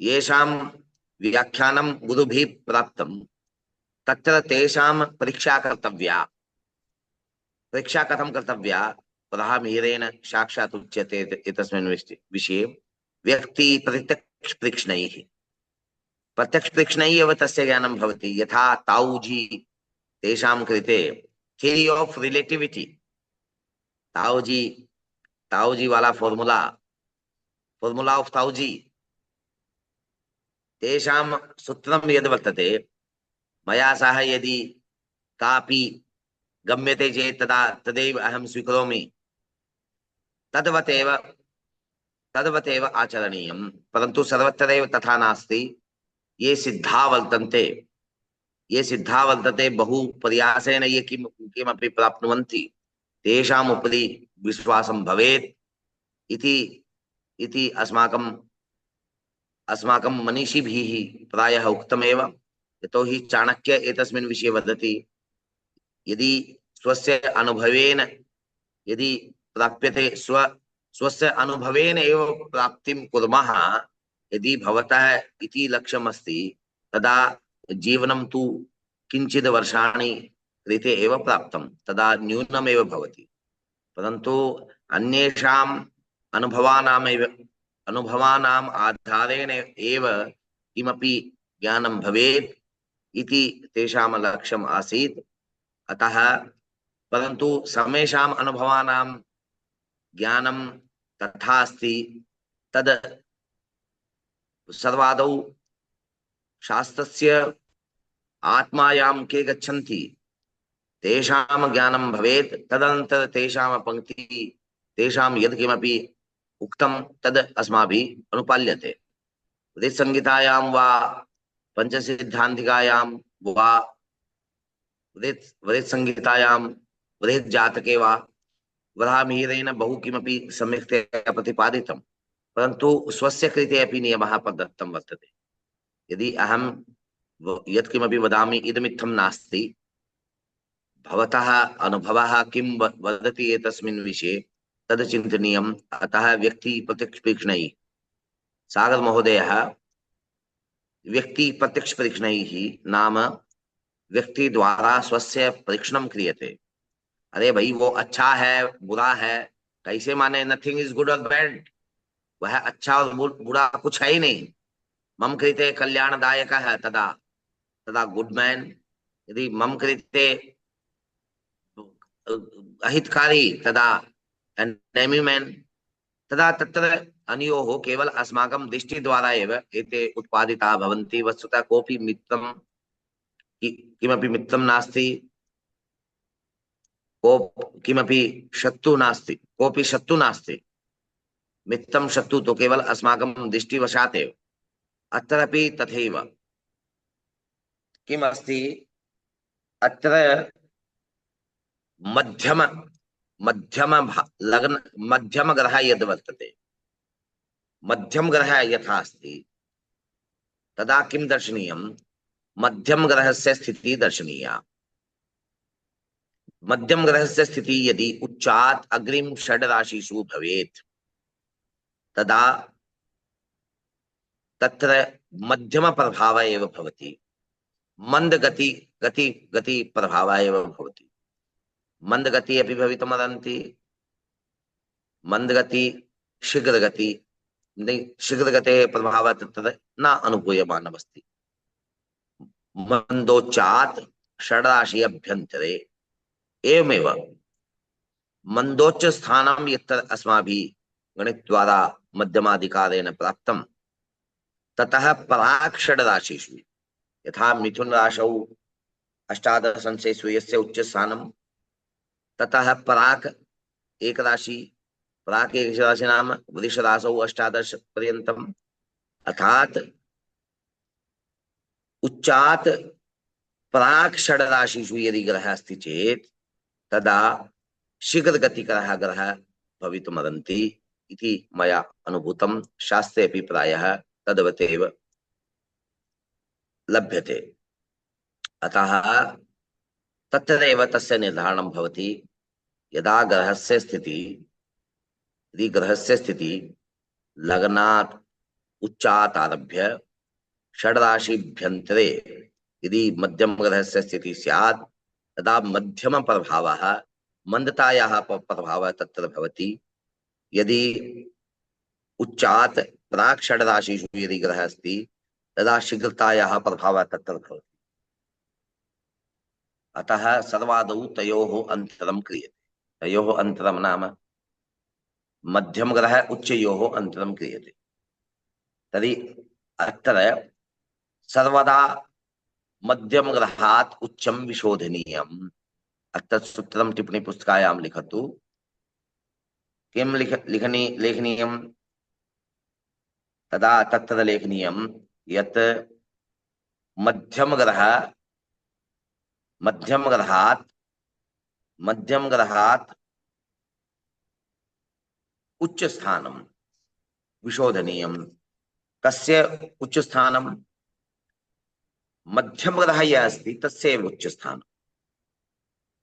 S1: येषां व्याख्यानं गुरुभिः प्राप्तं, तत्र तेषां परीक्षा कर्तव्या। परीक्षा कथं कर्तव्या? वराहमिहिरेण साक्षात् उच्यते एतस्मिन् विषये व्यक्ति प्रत्यक्षपरीक्षणैः। प्रत्यक्षपरीक्षणैः एव तस्य ज्ञानं भवति। यथा ताऊजी तेषां कृते थियरी ऑफ रिलेटिविटी, ताऊजी वाला फॉर्मूला ऑफ ताऊजी, तेषां सूत्रं यद् वर्तते, मया सह यदि कापि गम्यते चेत् तदा तदैव अहं स्वीकरोमि, तद्वत् एव आचरणीयं। परन्तु सर्वत्र तथा नास्ति। ये सिद्धा वर्तन्ते बहु प्रयासेन ये किमपि प्राप्नुवन्ति, तेषाम् उपरि विश्वासं भवेत् इति अस्माकं मनीषिभिः प्रायः उक्तमेव। यतोहि चाणक्य एतस्मिन् विषये वदति, यदि स्वस्य अनुभवेन यदि प्राप्यते, स्वस्य अनुभवेन एव प्राप्तिं कुर्मः, यदि भवतः इति लक्ष्यम् अस्ति, तदा जीवनं तु किञ्चित् वर्षाणि कृते एव प्राप्तं, तदा न्यूनमेव भवति। परन्तु अन्येषाम् अनुभवानाम् आधारेण एव किमपि ज्ञानं भवेत् इति तेषां लक्ष्यम् आसीत्। अतः परन्तु समेषाम् अनुभवानां ज्ञानं तथा अस्ति, तद् सर्वादौ शास्त्रस्य आत्मायां के गच्छन्ति तेषां ज्ञानं भवेत्। तदनन्तरं तेषां यद् किमपि उक्तं तद् अस्माभिः अनुपाल्यते। वृत्तसंहितायां वा पंचसिद्धान्तिकायां वा वृत्तसंहितायां बृहज्जातके वा वराहमिहिरेण बहु किमपि सम्यक्तया प्रतिपादितं, परन्तु स्वस्य कृते अपि नियमः प्रदत्तं वर्तते। यदि अहं यत्किमपि वदामि इदमित्थं नास्ति, भवतः अनुभवः किं वदति एतस्मिन् विषये तद् चिन्तनीयम्। अतः व्यक्ति प्रत्यक्षपरीक्षणैः, सागर महोदयः व्यक्ति प्रत्यक्षपरीक्षणैः नाम व्यक्ति द्वारा स्वस्य परीक्षणं क्रियते। अरे भाई वो अच्छा है बुरा है, कैसे माने? नथिंग इज गुड और बैड। वह अच्छा और बुरा कुछ है ही नहीं। मम कृते कल्याणदायकः तदा तदा गुड मैन, यदि मम कृते अहितकारी तदा एनेमी मैन, तदा तत्र अनयोः केवल अस्माकं दृष्टिद्वारा एव एते उत्पादिताः भवन्ति। वस्तुतः कोऽपि मित्रं किमपि मित्रं नास्ति, को किमपि शत्रु नास्ति, कोऽपि शत्रु नास्ति। मित्रं शत्रु तो केवल अस्माकं दृष्टिवशात् एव। अत्रापि तथैव किमस्ति, अत्र मध्यम मध्यम लग्न मध्यम ग्रह यद् वर्तते, मध्यम ग्रह यथा अस्ति, तदा किं दर्शनीयं, मध्यम ग्रहस्य स्थितिः दर्शनीया। मध्यम ग्रहस्य स्थितिः यदि उच्चात् अग्रिम षड् राशिषु भवेत्, तदा तत्र मध्यम प्रभाव एव भवति, मंद गति गति गति प्रभाव एव भवति। मंद गति अपि भवितुमर्हन्ति, मंद गति, शीघ्र गति, शीघ्र गतेः प्रभावः तत्र न अनुभूयमानमस्ति। मंदोच्चात् षड्राशि अभ्यन्तरे एवमेव मंदोच्च स्थानं यत्र अस्माभिः गणितद्वारा मध्यमाधिकारेण प्राप्तं, ततः पराक् षड्राशिषु यथा मिथुन राशौ अष्टादश अंशेषु यस्य उच्च स्थानं, ततः पराक् एक राशि, पराक् एक राशि नाम वृष राशौ अष्टादश पर्यन्तम्, अर्थात उच्चात् पराक् षड् राशिषु यदि ग्रहः अस्ति चेत् तदा शीघ्रगतिकरः ग्रहः भवितुमर्हन्ति इति मया अनुभूतं। शास्त्रे अपि प्रायः तद्वत् एव लभ्यते। अतः तत्रैव तस्य निर्धारणं भवति। यदा ग्रहस्य स्थितिः, यदि ग्रहस्य स्थितिः लग्नात् उच्चात् आरभ्य षड्राशिभ्यन्तरे यदि मध्यम ग्रहस्य स्थितिः स्यात्, तदा मध्यम प्रभावः, मंदतायाः प्रभावः तत्र भवति। यदि उच्चात् प्राक् षड्राशिषु यदि ग्रहः अस्ति, तदा शीघ्रतायाः प्रभावः तत्र भवति। अतः सर्वादौ तयोः अन्तरं क्रियते। तयोः अन्तरं नाम मध्यम ग्रह उच्चयोः अन्तरं क्रियते। तर्हि अत्र सर्वदा मध्यम ग्रहात् उच्चं विशोधनीयम्। अत्र सूत्रं टिप्पणी पुस्तिकायां लिखतु। किं लेखनीयं? तदा तत्र लेखनीयं यत् मध्यम ग्रहात् उच्च स्थानं विशोधनीयं। कस्य उच्च स्थानं? मध्यम ग्रह यह अस्ति तस्य उच्च स्थान।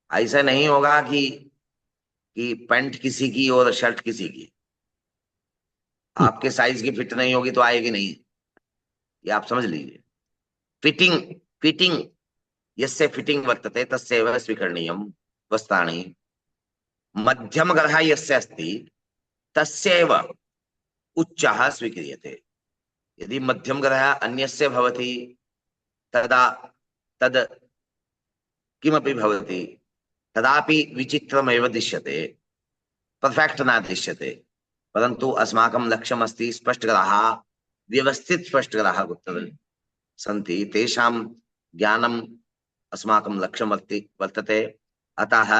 S1: ऐसा नहीं होगा कि पैंट किसी की और शर्ट किसी की, आपके साइज की फिट नहीं होगी तो आएगी नहीं, ये आप समझ लीजिए। फिटिंग यस्य फिटिंग वर्तते तस्यैव स्वीकरणीयं वस्त्राणि। मध्यम ग्रह यस्य अस्ति तस्यैव उच्चः स्वीक्रियते। यदि मध्यम ग्रह अन्यस्य भवति तदा तद किमपि भवति, तदापि विचित्रमेव दृश्यते, परफेक्ट न दृश्यते। परन्तु अस्माकं लक्ष्यम् अस्ति स्पष्टग्रहाः, व्यवस्थित स्पष्टग्रहाः कुत्र सन्ति तेषां ज्ञानम् अस्माकं लक्ष्यं वर्तते। अतः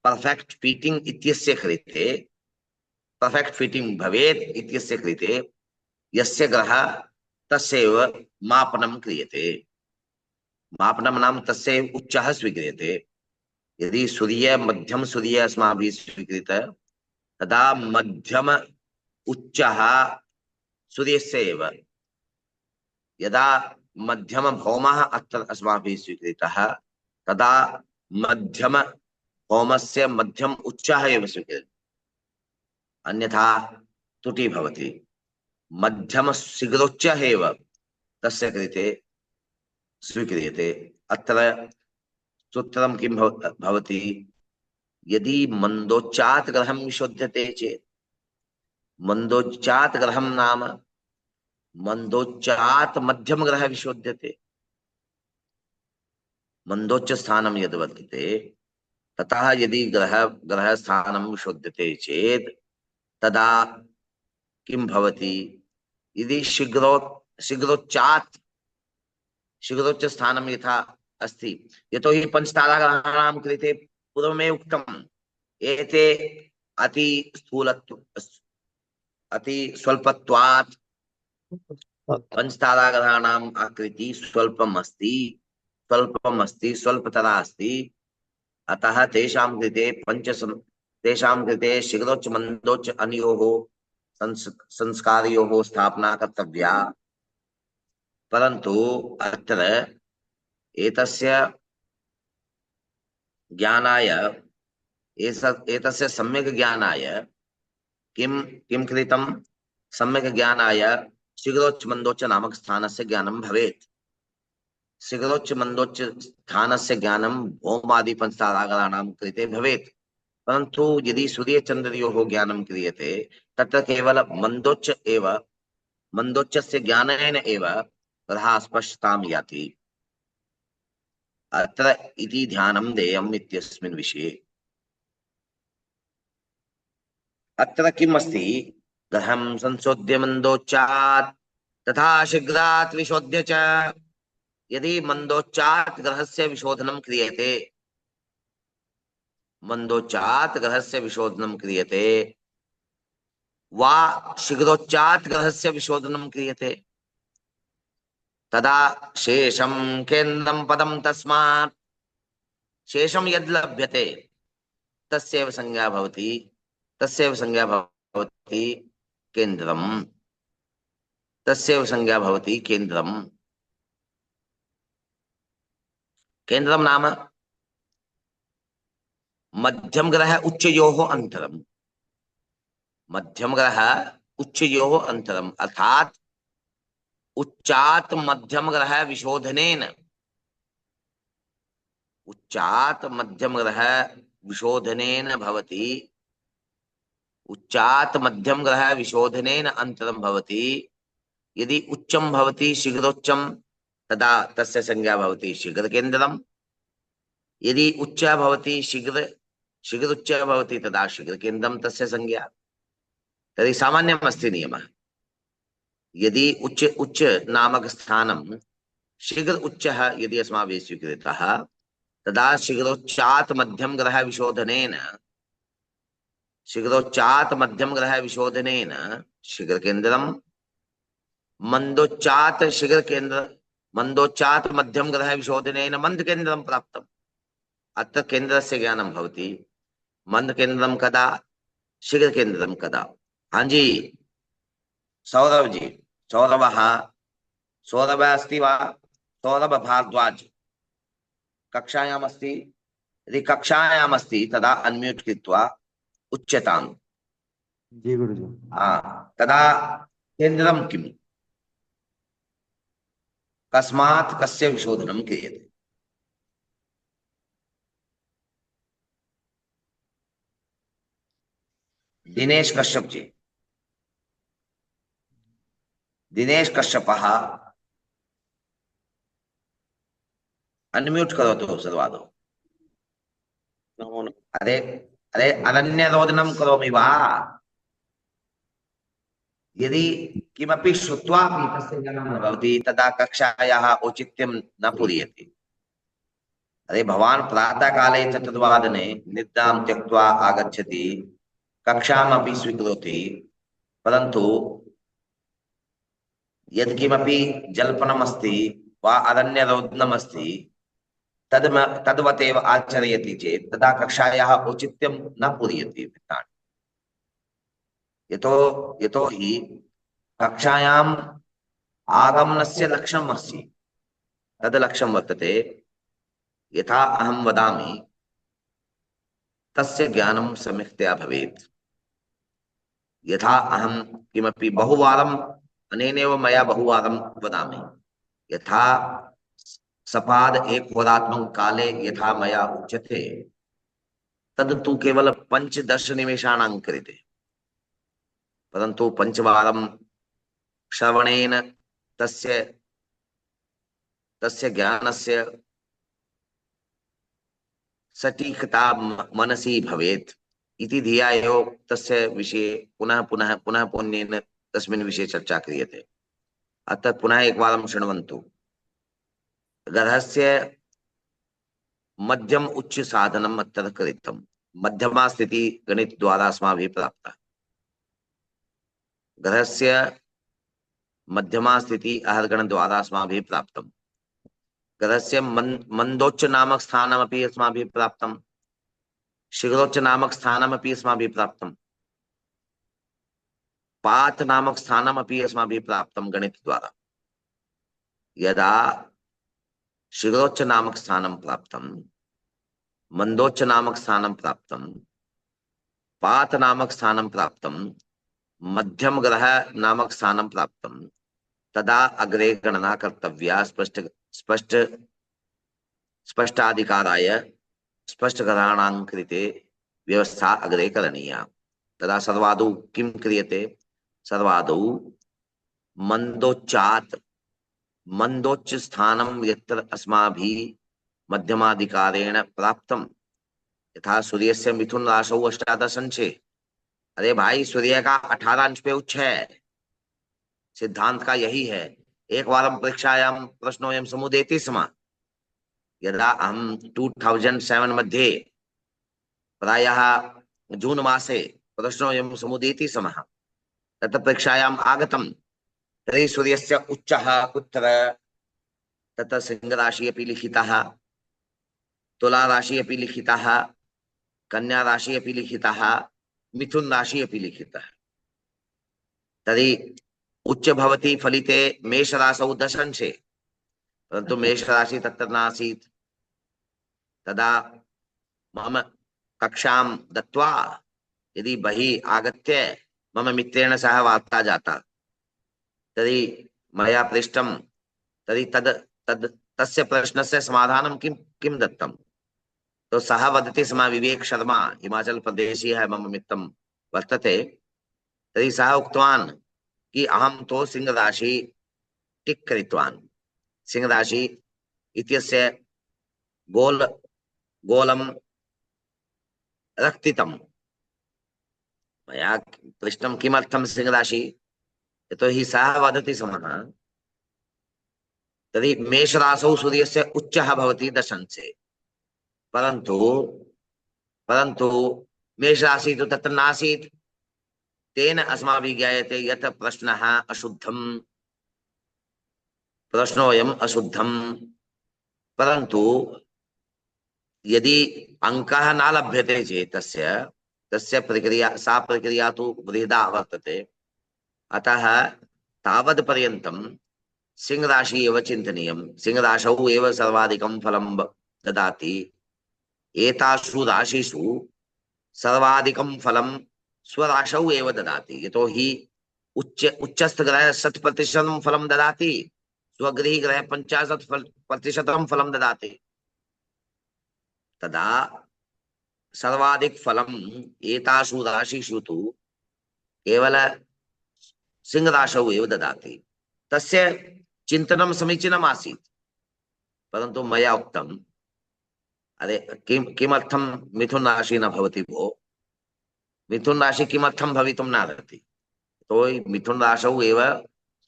S1: परफेक्ट फिटिंग इत्यस्य कृते, परफेक्ट फिटिंग भवेत् इत्यस्य कृते यस्य ग्रहः तस्यैव मापनं क्रियते। मापनं नाम तस्यैव उच्चः स्वीक्रियते। यदि सूर्य मध्यम सूर्य अस्माभिः स्वीकृतः, तदा मध्यम उच्चः सूर्यस्य एव। यदा मध्यम भौमः अत्र अस्माभिः स्वीकृतः, तदा मध्यम भौमस्य मध्यम उच्चः एव स्वीक्रियते, अन्यथा त्रुटिः भवति। मध्यम शीघ्रोच्चः एव तस्य कृते स्वीक्रियते। अत्र सूत्रं किं भवति? यदि मंदोच्चात् ग्रहं विशोध्यते चेत्, मंदोच्चात् ग्रहं नाम मंदोच्चात मध्यम ग्रह विशोध्यते, मंदोच्च स्थानम यद वर्तते ततः यदि ग्रह ग्रह स्थानम विशोध्यते चेत तदा किं भवति, यदि शीघ्रोच्चात् शीघ्रोच्च स्थानम यथा अस्ति, यतो हि पंचताराग्रहाणां कृते पूर्वमेव उक्तम् एते अति स्थूलत्व अति स्वल्पत्वात् पंचताराग्रहाणाम् आकृति स्वल्पम् अस्ति स्वल्पतरा अस्ति, अतः तेषां कृते शीघ्रोच्च मंदोच्च अनयोः संस्कारयोः स्थापना कर्तव्या। परन्तु अत्र एतस्य ज्ञानाय एतस्य सम्यक् ज्ञानाय किं किं कृतं, सम्यक् ज्ञानाय शीघ्रोच्च मंदोच्च नामक स्थानस्य ज्ञानं भवेत्। शीघ्रोच्च मंदोच्च स्थानस्य ज्ञानं भौमादि पंचतारागणानां कृते भवेत्। परन्तु यदि सूर्यचन्द्रयोः ज्ञानं क्रियते तत्र केवल मंदोच्च एव, मंदोच्चस्य ज्ञानेन एव तथा स्पष्टतां याति। अत्र इति ध्यानं देयम् इत्यस्मिन् विषये। अत्र किम् अस्ति, ग्रहं संशोध्य मंदोच्चात् तथा शीघ्रात् विशोध्य च, यदि मंदोच्चात् ग्रहस्य विशोधनं क्रियते, मंदोच्चात् ग्रहस्य विशोधनं क्रियते वा शीघ्रोच्चात् ग्रहस्य विशोधनं क्रियते, तदा शेषं केन्द्रं पदं तस्मात्, शेषं यद् लभ्यते तस्यैव संज्ञा भवति, तस्यैव संज्ञा भवति केन्द्रं, तस्यैव संज्ञा भवति केन्द्रं। केन्द्रं नाम मध्यम ग्रह उच्चयोः अन्तरम्, मध्यम ग्रह उच्चयोः अन्तरम्, अर्थात् उच्चात् मध्यम ग्रह विशोधनेन, उच्चात् मध्यम ग्रह विशोधनेन भवति, उच्चात् मध्यम ग्रह विशोधनेन अन्तरं भवति। यदि उच्चं भवति शीघ्रोच्चं तदा तस्य संज्ञा भवति शीघ्रकेन्द्रम्, यदि उच्च भवति शीघ्रोच्च भवति तदा शीघ्रकेन्द्रं तस्य संज्ञा। तर्हि सामान्यम् अस्ति नियमः, यदि उच्च नामक स्थानं शीघ्र उच्चः यदि अस्माभिः स्वीकृतः तदा शीघ्रोच्चात् मध्यम ग्रह विशोधनेन, शीघ्रोच्चात् मध्यम ग्रह विशोधनेन शीघ्रकेन्द्रं, मंदोच्चात् शीघ्रकेन्द्र मंदोच्चात् मध्यम ग्रह विशोधनेन मंदकेन्द्रं प्राप्तम्। अत्र केन्द्रस्य ज्ञानं भवति। मंदकेन्द्रं कदा, शीघ्रकेन्द्रं कदा। हाँ जी सौरभ जी, सौरभः, सौरभ अस्ति वा? सौरभ भारद्वाज कक्षायाम् अस्ति? यदि कक्षायाम् अस्ति तदा अनम्यूट कृत्वा उच्यताम्।
S2: जी गुरुजी।
S1: तदा केन्द्रं किम्, कस्मात् कस्य विशोधनं क्रियते? दिनेश कश्यप जी, दिनेश कश्यपः अनम्यूट करोतु सर्वादौ। अरे अरे अनन्यरोदनं करोमि वा? यदि किमपि श्रुत्वा तस्य ज्ञानं न भवति तदा कक्षायाः औचित्यं न पूर्यते। अरे भवान् प्रातःकाले 4 निद्रां त्यक्त्वा आगच्छति, कक्षामपि स्वीकरोति, परन्तु यत्किमपि जल्पनमस्ति वा अरण्यरोदनमस्ति तद्वतेव आचरयति चेत् तदा कक्षायाः औचित्यं न पूर्यते मित्राणि। यतो हि कक्षायाम् आगमनस्य लक्ष्यम् अस्ति, तद् लक्ष्यं वर्तते यथा अहं वदामि तस्य ज्ञानं सम्यक्तया भवेत्। यथा अहं किमपि बहुवारम् अनेनैव मया बहुवारं वदामि, यथा सपाद 1 होरात्मक काले यथा मया उच्यते तद् तु केवल 5-10 निमेषाणां कृते, परन्तु 5 वारं श्रवणेन तस्य तस्य ज्ञानस्य सटीकता मनसि भवेत् इति धिया एव तस्य विषये पुनः पुनः पुनः पुण्येन तस्मिन् विषये चर्चा क्रियते। अतः पुनः एकवारं शृण्वन्तु। गृहस्य मध्यम उच्च साधनम् अत्र कृतं। मध्यमा स्थिति गणित द्वारा अस्माभिः प्राप्ता। गृहस्य मध्यमा स्थिति आहर्गण द्वारा अस्माभिः प्राप्तम्। गृहस्य मंदोच्च नामक स्थानमपि अस्माभिः प्राप्तम्। शीघ्रोच्च नामक स्थानमपि अस्माभिः प्राप्तम्। पात नामक स्थानमपि अस्माभिः प्राप्तं गणित द्वारा। यदा शीघ्रोच्च नामक स्थानं प्राप्तं, मंदोच्च नामक स्थानं प्राप्तं, पात नामक स्थानं प्राप्तं, मध्यम ग्रह नामक स्थानं प्राप्तं, तदा अग्रे गणना कर्तव्या। स्पष्टाधिकाराय स्पष्टग्रहाणां कृते व्यवस्था अग्रे करणीया। तदा सर्वादौ किं क्रियते? सर्वादौ मंदोच्चात् मंदोच्च स्थानं यत्र अस्माभिः मध्यमाधिकारेण प्राप्तं। यथा सूर्यस्य मिथुन राशौ 18 अंश है। अरे भाई, सूर्य का 18 अंश पे उच्च है। सिद्धांत का यही है। एक बार परीक्षायां प्रश्नोऽयं समुदेति स्म। यदा अहं 2007 मध्ये प्रायः जून मासे प्रश्नोऽयं समुदेति स्मः, तत्र परीक्षायाम् आगतं। तर्हि सूर्यस्य उच्चः कुत्र? तत्र सिंहराशि अपि लिखितः, तुला राशि अपि लिखितः, कन्या राशि अपि लिखितः, मिथुन राशि अपि लिखितः। तर्हि उच्च भवति फलिते मेष राशौ 10 अंशे, परन्तु मेष राशि तत्र नासीत्। तदा मम कक्षां दत्वा यदि बहिः आगत्य मम मित्रेण सह वार्ता जाता, तर्हि मया पृष्टं, तर्हि तस्य प्रश्नस्य समाधानं किं दत्तं? तो सः वदति स्म, विवेक शर्मा, हिमाचल प्रदेशीयः मम मित्रं वर्तते। तर्हि सः उक्तवान् कि अहं तो सिंह राशि टिक् कृतवान्। सिंह राशि इत्यस्य गोलं रक्तितं। मया पृष्टं किमर्थं सिंह राशि? यतोहि सः वदति स्म, तर्हि मेषराशौ सूर्यस्य उच्चः भवति 10 अंशे, परन्तु मेषराशि तु तत्र नासीत्। तेन अस्माभिः ज्ञायते यत् प्रश्नः अशुद्धं, प्रश्नोऽयम् अशुद्धं। परन्तु यदि अंकः न लभ्यते चेत् तस्य सा प्रक्रिया तु वृथा वर्तते। अतः तावत्पर्यन्तं सिंह राशि एव चिन्तनीयं। सिंह राशौ एव सर्वाधिकं फलं ददाति। एतासु राशिषु सर्वाधिकं फलं स्वराशौ एव ददाति। यतोहि उच्चस्थ ग्रह 100% फलं ददाति, स्वगृही ग्रह 50% फलं ददाति। तदा सर्वाधिक फलम् एतासु राशिषु तु केवल सिंह राशौ एव ददाति। तस्य चिन्तनं समीचीनम् आसीत्, परन्तु मया उक्तम्, अरे किमर्थं मिथुन राशि न भवति भो? मिथुन राशि किमर्थं भवितुं नार्हति? तो मिथुन राशौ एव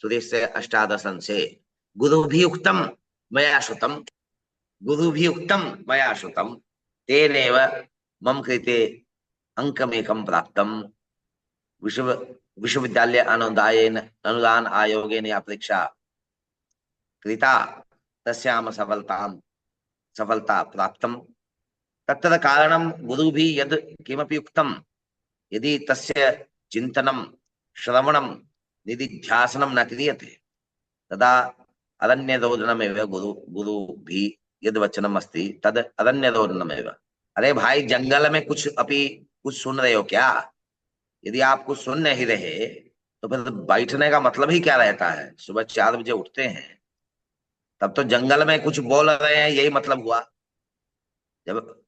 S1: सूर्यस्य 18 अंशे। गुरुभिः उक्तं मया श्रुतं, गुरुभिः उक्तं मया श्रुतं। तेनैव मम कृते अंकमेकं प्राप्तं। विश्वविद्यालय अनुदान आयोगेन या परीक्षा कृता, तस्यां सफलता प्राप्तं। तत्र कारणं गुरुभिः यद् किमपि उक्तं, यदि तस्य चिन्तनं, श्रवणं, निधिध्यासनं न क्रियते, तदा अरण्यरोदनमेव। गुरुभिः यद् वचनम् अस्ति तद् अरण्यरोदनमेव। अरे भाई, जंगल में कुछ सुन रहे हो क्या? यदि आप कुछ सुन नहीं रहे तो फिर बैठने का मतलब ही क्या रहता है? सुबह 4 बजे उठते हैं, तब तो जंगल में कुछ बोल रहे हैं, यही मतलब हुआ। जब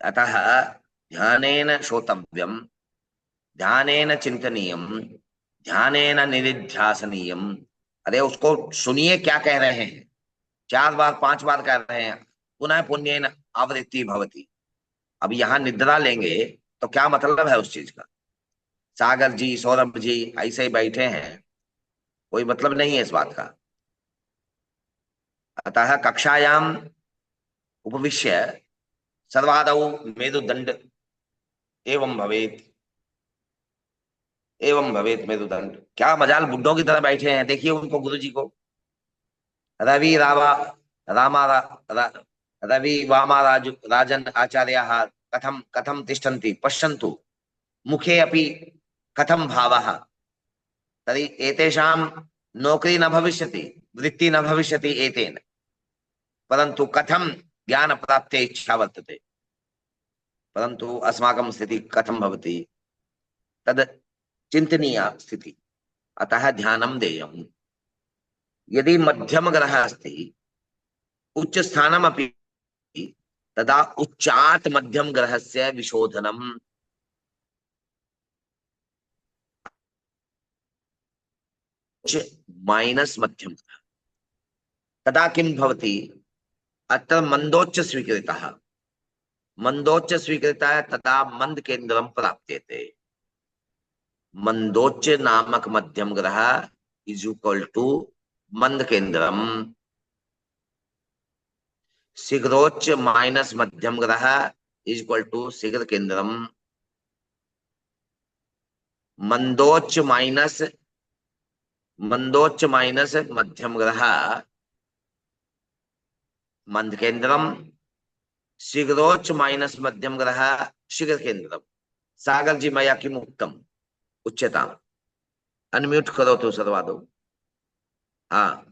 S1: अतः ध्यानेन श्रोतव्यं, ध्यानेन चिन्तनीयं, ध्यानेन निधिध्यासनीयम। अरे उसको सुनिए क्या कह रहे हैं, 4 बार 5 बार कह रहे हैं, पुनः पुण्येन आवृत्ति भवति। अब यहाँ निद्रा लेंगे तो क्या मतलब है उस चीज का? सागर जी सौरभ जी ऐसे ही बैठे हैं, कोई मतलब नहीं है इस बात का। अतः कक्षायाम उपविश्य सर्वादौ मेरुदंड एवं भवेत, एवं भवेत मेरुदंड। क्या मजाल बुड्ढों की तरह बैठे हैं, देखिए उनको गुरु जी को। रवि रावा रामा रा, रा, रवि वामा राजन आचार्याः कथम कथम तिष्ठन्ति पश्यन्तु, मुखे अपि कथम भावः। तर्हि एतेषां नौकरी न भविष्यति, वृत्ति न भविष्यति एतेन, परन्तु कथम ज्ञान प्राप्ते इच्छा वर्तते, परन्तु अस्माकं स्थिति कथम भवति तद चिन्तनीया स्थिति। अतः ध्यानं देयम्। यदि मध्यम ग्रह अस्ति उच्च स्थानमपि, तदा उच्चात् मध्यम ग्रहस्य विशोधनम्। उच्च माइनस मध्यम, तदा किं भवति? अत्र मंदोच्च स्वीकृतः, मंदोच्च स्वीकृतः तदा मंद केंद्रं प्राप्यते। मंदोच्च नामक मध्यम ग्रह इज इक्वल टू मंद केंद्रम, शीघ्रोच्च माइनस मध्यम ग्रह इज इक्वल टू शीघ्र केंद्रम। मंदोच्च माइनस मध्यम ग्रह मंद केंद्रम, शीघ्रोच्च माइनस मध्यम ग्रह शीघ्र केंद्रम। सागर जी मया किम उक्तम उच्यता? अनम्यूट करो तो सर्वादो। हाँ,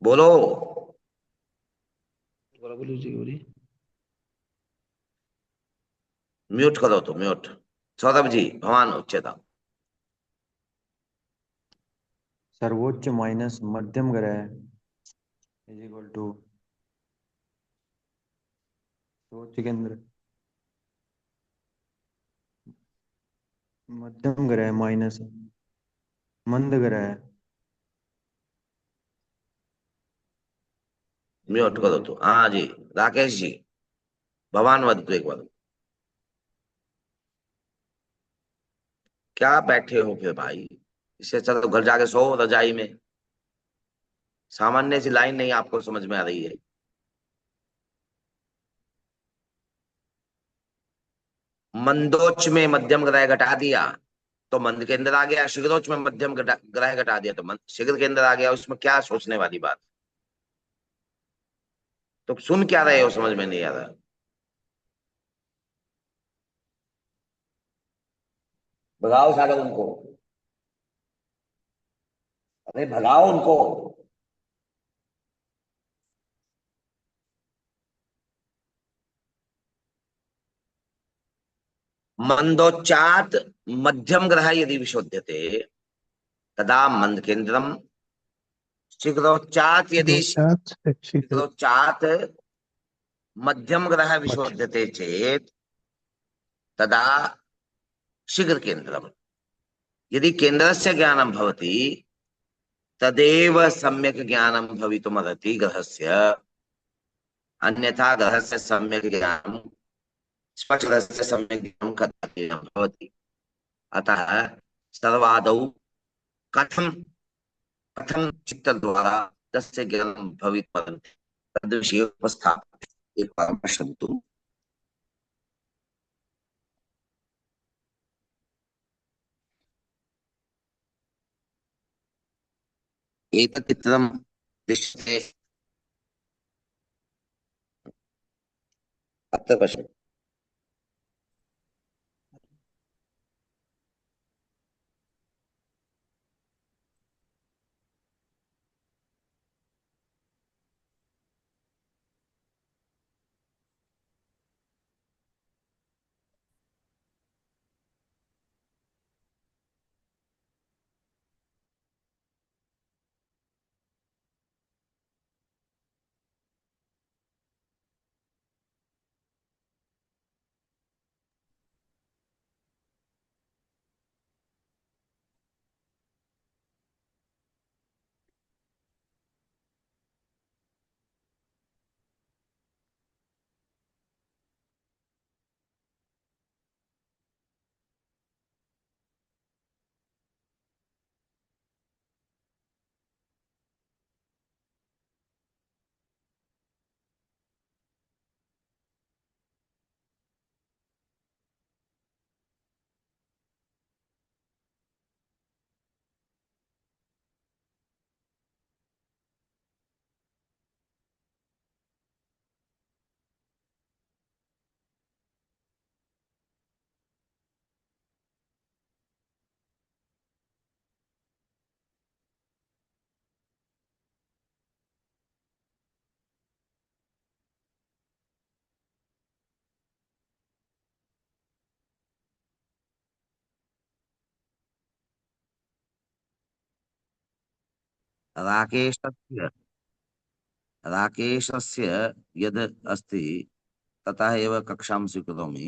S1: बोलो।
S2: बोला बोलो जी बोलिए।
S1: म्यूट करो तो म्यूट। सौरभ जी भगवान उच्यता।
S2: सर्वोच्च माइनस मध्यम ग्रह इज इक्वल टू सर्वोच्च केंद्र मध्यम ग्रह माइनस मंद ग्रह इज
S1: म्यूट
S2: इक्वल
S1: करो
S2: टू।
S1: तो। हाँ जी, राकेश जी भगवान वद तो एक बार। क्या बैठे हो फिर भाई, इससे अच्छा तो घर जाके सो रजाई में। सामान्य सी लाइन नहीं आपको समझ में आ रही है? मंदोच में मध्यम ग्रह घटा दिया तो मंद के अंदर आ गया, शीघ्रोच में मध्यम ग्रह घटा दिया तो मंद शीघ्र के अंदर आ गया। उसमें क्या सोचने वाली बात? तो सुन क्या रहे हो समझ में नहीं आ रहा। भगाओ सागर उनको, अरे भगाओ उनको। मंदोच्चात मध्यम ग्रह यदि विशोध्यते तदा मंद केंद्रम, शीघ्रोच्चात यदि
S3: रोचात शीघ्र
S1: शीघ्रोच्चात मध्यम ग्रह
S3: मध्य
S1: विशोध्यते चेत तदा शीघ्र केंद्रम। यदि केंद्रस्य ज्ञानं भवति तदेव सम्यक् ज्ञानं भवितुमर्हति ग्रहस्य, अन्यथा ग्रहस्य सम्यक् ज्ञानं स्पष्टस्य सम्यक् ज्ञानं कदापि न भवति। अतः सर्वादौ कथं कथं चित्तद्वारा तस्य ज्ञानं भवितुमर्हति तद्विषये उपस्थाप्य एक बार पश्यन्तु। एतत् चित्रं दृश्यते अत्र पश्यन्तु। राकेशस्य राकेशस्य यद् अस्ति ततः एव कक्षां स्वीकरोमि।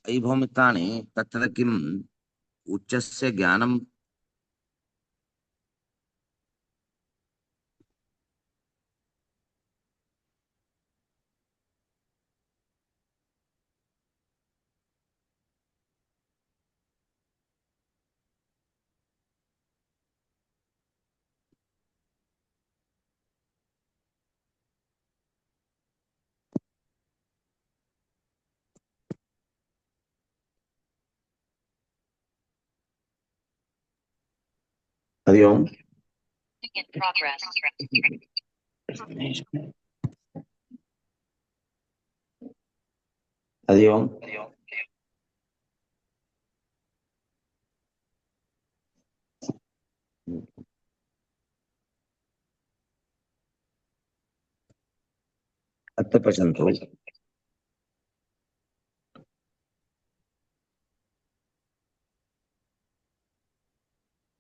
S1: अयि भो मित्राणि, तत्र किम् उच्चस्य ज्ञानं हरि ओम हरि ओम अत्र पश्यन्तु।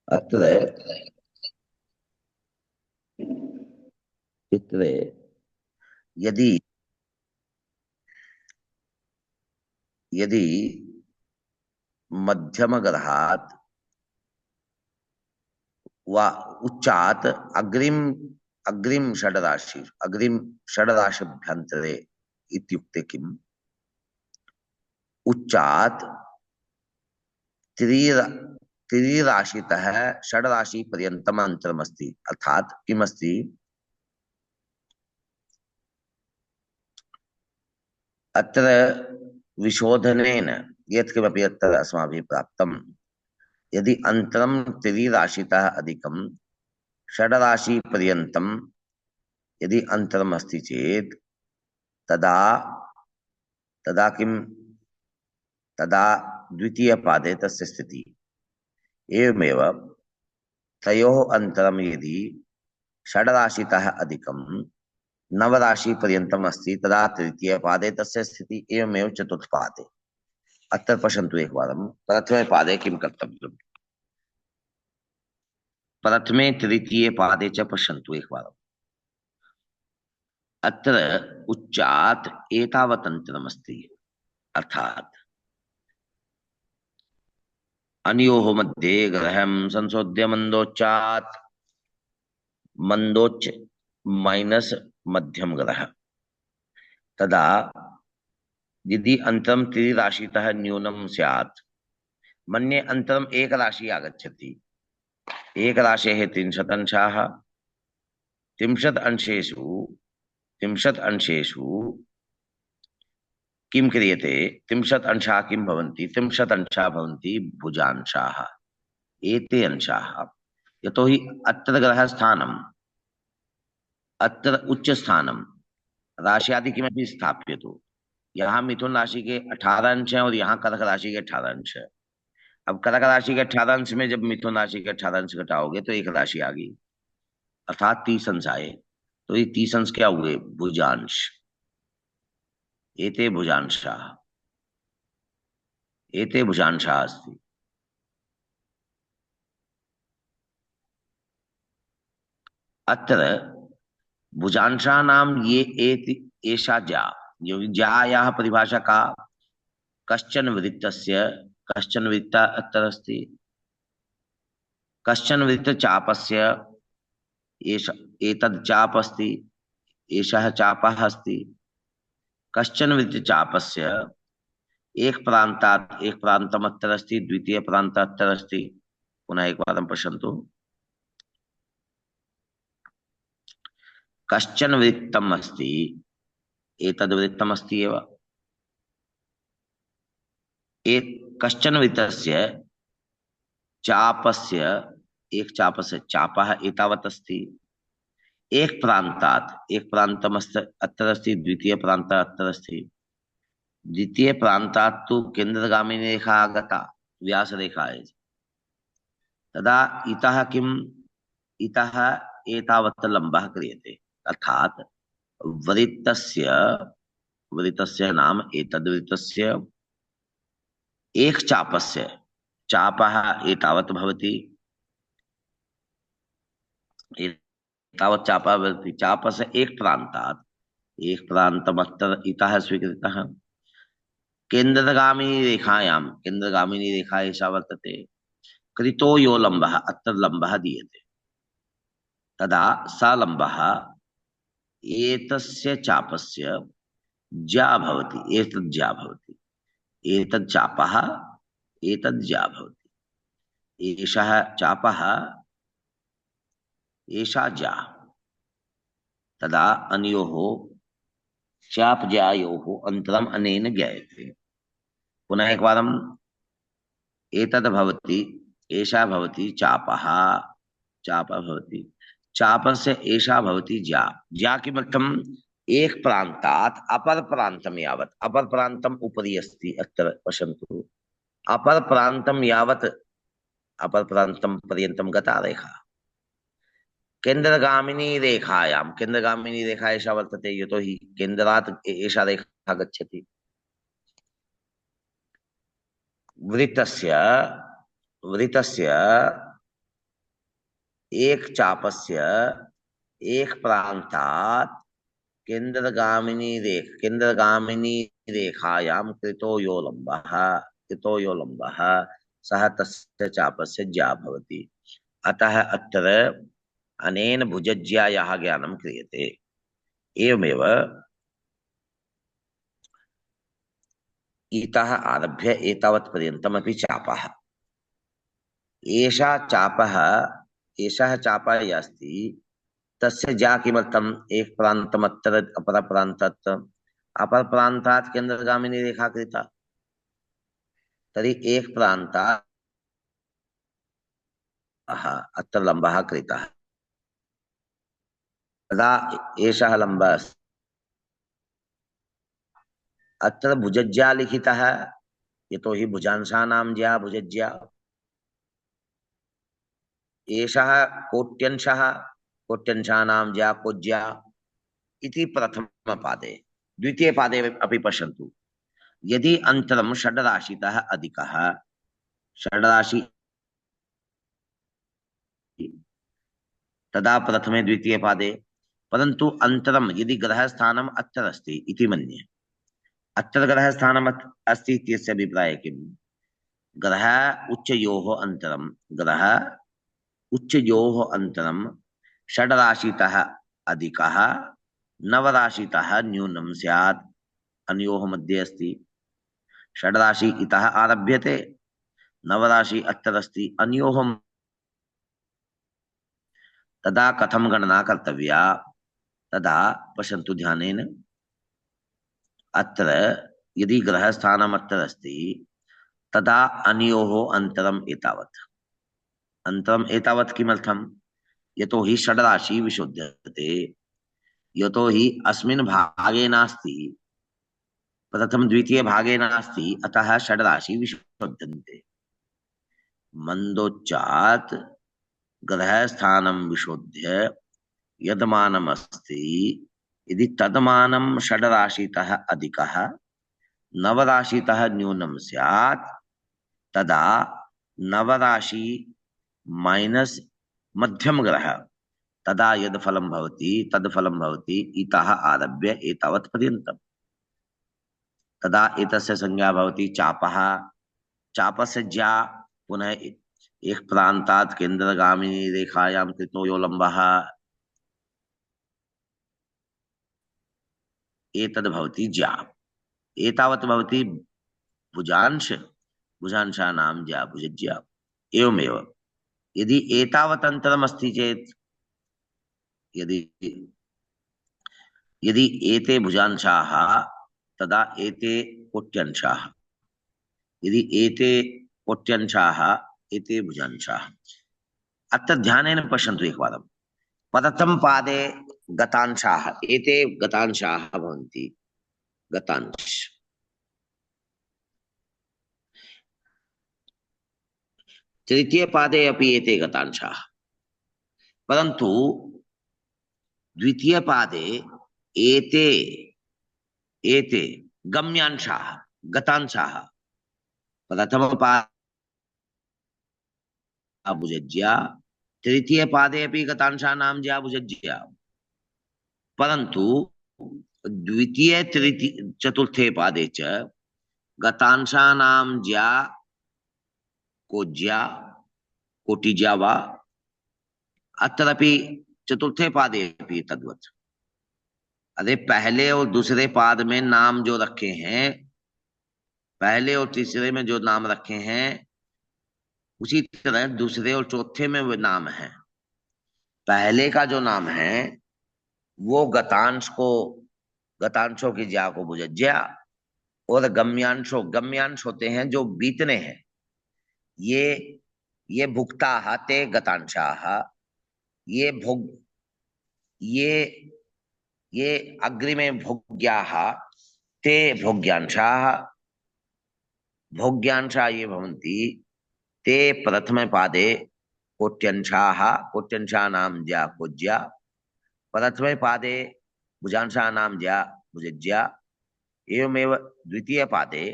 S1: अत्र चित्रे यदि यदि मध्यमगर्हात् वा उच्चात् अग्रिम षड्राशिभ्यन्तरे इत्युक्ते किम्? उच्चात् त्रिराशितः षड्राशि पर्यन्तम् अन्तरमस्ति। अर्थात् किमस्ति? अत्र विशोधनेन यत्किमपि अत्र अस्माभिः प्राप्तं, यदि अन्तरं त्रिराशितः अधिकं षड्राशि पर्यन्तं यदि अन्तरम् अस्ति चेत् तदा तदा किं? तदा द्वितीयपादे तस्य स्थितिः। एवमेव तयोः अन्तरं यदि षड्राशितः अधिकं नवराशिपर्यन्तम् अस्ति तदा तृतीयपादे तस्य स्थितिः। एवमेव चतुर्थपादे। अत्र पश्यन्तु एकवारं प्रथमे पादे किं कर्तव्यम्। प्रथमे तृतीये पादे च पश्यन्तु एकवारम्। अत्र उच्चात् एतावत् अन्तरमस्ति। अर्थात् अनयोः मध्ये ग्रहं संशोध्य मंदोच्चात् मंदोच्च माइनस मध्यम ग्रह, तदा यदि अंतरं त्रिराशितः न्यूनं स्यात्, मन्ये अंतरम् एकराशि आगच्छति। एकराशेः 30 अंशाः, 30 अंशेषु किं क्रियते? 30 अंशाः किं भवन्ति? 30 अंशाः भवन्ति भुजांशाः। एते अंशाः, यतोहि अत्र ग्रहस्थानम्, अत्र उच्चस्थानं, राश्यादि किमपि स्थाप्यतु। यहाँ मिथुन राशि के 18 अंश हैं और यहाँ कर्क राशि के 18 अंश है। अब कर्क राशि के 18 अंश में जब मिथुन राशि के 18 अंश घटाओगे तो एक राशि आ गई, अर्थात 30 अंश आए। तो ये 30 अंश क्या हुए? भुजांश। एते भुजांशाः, एते भुजांशाः अस्ति। अत्र भुजांशानां ये एति एषा जा, जायाः परिभाषा का? कश्चन वृत्तस्य, कश्चन वृत्त अत्र अस्ति, कश्चन वृत्तचापस्य एतद् चाप अस्ति, एषः चापः अस्ति। कश्चन वृत्तचापस्य एक प्रान्तात् एक प्रान्तम् अत्र अस्ति, द्वितीय प्रान्तः अत्र अस्ति। पुनः एकवारं पश्यन्तु। कश्चन वृत्तम् अस्ति, एतद् वृत्तम् अस्ति एव। कश्चन वृत्तस्य चापस्य, एक चापस्य चापः एतावत् अस्ति। एक प्रान्तात् एक प्रान्तम् अत्र अस्ति, द्वितीय प्रान्तः अत्र अस्ति। द्वितीय प्रान्तात् तु केन्द्रगामिनी रेखा आगता, व्यासरेखा है। तदा इतः किम्? इतः एतावत् लम्बः क्रियते। अर्थात् वृत्तस्य नाम एतद् वृत्तस्य एक चापस्य चापः एतावत् भवति, एतावत् चापः भवति। चापस्य एक प्रान्तमत्र इतः स्वीकृतः। केन्द्रगामिनी रेखायां, केन्द्रगामिनी रेखा एषा वर्तते, कृतो यो लम्बः, अत्र लम्बः दीयते, तदा स लम्बः एतस्य चापस्य ज्या भवति, एतद् ज्या भवति, एतद् चापः एतद् ज्या भवति, एषः चापः एषा ज्या, तदा अनयोः चापज्यायोः अन्तरम् अनेन ज्ञायते। पुनः एकवारम्, एतद् भवति, एषा भवति चापः, चापः भवति, चापस्य एषा भवति ज्या। ज्या किमर्थम्? एक प्रान्तात् अपर प्रान्तं यावत्, अपर प्रान्तम् उपरि अस्ति, अत्र पश्यन्तु, अपर प्रान्तं यावत्, अपर प्रान्तं पर्यन्तं गता रेखा। केन्द्रगामिनी रेखायां, केन्द्रगामिनी रेखा एषा वर्तते, यतोहि केन्द्रात् एषा रेखा गच्छति। वृत्तस्य वृत्तस्य एक चापस्य एक प्रान्तात् केन्द्रगामिनी रेखायां कृतो यो लम्बः सः तस्य चापस्य ज्या भवति। अतः अत्र अनेन भुजज्यायाः ज्ञानं क्रियते। एवमेव इतः आरभ्य एतावत् पर्यन्तमपि चापः, एषः चापः यः अस्ति तस्य ज्या किमर्थम्? एक प्रान्तमत्र अपर प्रान्तात्, अपर प्रान्तात् केन्द्रगामिनी रेखा कृता, तर्हि एक प्रान्तात् अत्र लम्बः कृतः, तदा एषः लम्बः अत्र भुजज्या लिखितः, यतोहि भुजांशानां ज्या भुजज्या। एषः कोट्यंशः, कोट्यंशानां ज्या कोज्या इति प्रथमपादे। द्वितीयपादे अपि पश्यन्तु, यदि अन्तरं षड्राशितः अधिकः, षड्राशि तदा प्रथमे द्वितीयपादे, परन्तु अन्तरं यदि ग्रहस्थानम् अत्र अस्ति इति मन्ये, अत्र ग्रहस्थानम् अस्ति इत्यस्य अभिप्रायः किम्? ग्रह उच्चयोः अन्तरं षड्राशितः अधिकः, नवराशितः न्यूनं स्यात्, अनयोः मध्ये अस्ति। षड्राशि इतः आरभ्यते, नवराशि अत्र अस्ति, अनयोः तदा कथं गणना कर्तव्या? तदा पश्यन्तु ध्यानेन, अत्र यदि ग्रहस्थानम् अत्र अस्ति, तदा अनयोः अन्तरम् एतावत् किमर्थम्? यतोहि षड्राशि विशोध्यते, यतोहि अस्मिन् भागे नास्ति, प्रथम द्वितीय भागे नास्ति, अतः षड्राशि विशोध्यन्ते। मन्दोच्चात् ग्रहस्थानं विशोध्य यदमानमस्ति, यदि तदमानं षड्राशितः अधिकः, नवराशितः न्यूनं स्यात्, तदा नवराशि माइनस मध्यम ग्रह, तदा यद फलं भवति तद फलं भवति इतः आरभ्य एतावत् पर्यन्तम्। तदा एतस्य संज्ञा भवति चापः, चापस्य ज्या, पुनः एक प्रान्तात् केन्द्रगामिनी रेखायां कृतो यो लम्बः, एतद् भवति ज्या। एतावत् भवति भुजांशानां ज्या भुजज्या। एवमेव यदि एतावत् अन्तरम् अस्ति चेत्, यदि एते भुजांशाः, तदा एते कोट्यंशाः, यदि एते कोट्यंशाः, एते भुजांशाः। अत्र ध्यानेन पश्यन्तु एकवारं, प्रथम पादे गतांशाः, एते गतांशाः भवन्ति, गतांश। तृतीय पादे अपि एते गतांशाः, परन्तु द्वितीय पादे एते गम्यांशाः, गतांशाः। प्रथम पादे भुजज्या, तृतीय पादे अपि गतांशानां ज्या भुजज्या, परंतु द्वितीय तृतीय चतुर्थे पादे च गतांशानां ज्या कोज्या कोटिज्या वा, अत्रापि चतुर्थे पादे अपि तद्वत्। अरे पहले और दूसरे पाद में नाम जो रखे हैं, पहले और तीसरे में जो नाम रखे हैं, उसी तरह दूसरे और चौथे में वो नाम है। पहले का जो नाम है वो गतांशों की ज्या को बुझज्या, और गम्यांश होते हैं जो बीतने हैं। ये ये भुक्ता ते गतांशाः, ये भोग ये ये अग्रिमे भोग्याः ते भोग्यांशाः, भोग्यांशा ये भवन्ति ते प्रथमे पादे कोट्यंशाः, कोट्यंशानां ज्या कोज्या, प्रथमे पादे भुजांशानां ज्या भुजज्या, एवमेव द्वितीय पादे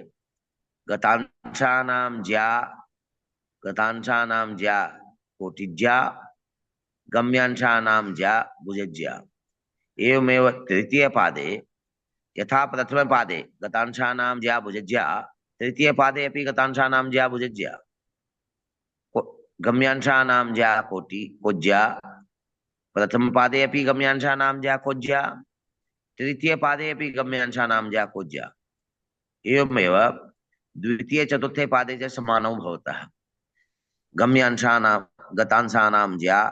S1: गतांशानां ज्या गतांशानां ज्या कोटिज्या, गम्यांशानां ज्या भुजज्या, एवमेव तृतीय पादे यथा प्रथम पादे गतांशानां ज्या भुजज्या, तृतीय पादे अपि गतांशानां ज्या भुजज्या, गम्यांशानां ज्या कोज्या, प्रथम पादे अपि गम्यांशानां ज्या कोज्या, तृतीय पादे अपि गम्यांशानां ज्या कोज्या, एवमेव द्वितीय चतुर्थे पादे च समानौ भवतः। गम्यांशानां गतांशानां ज्या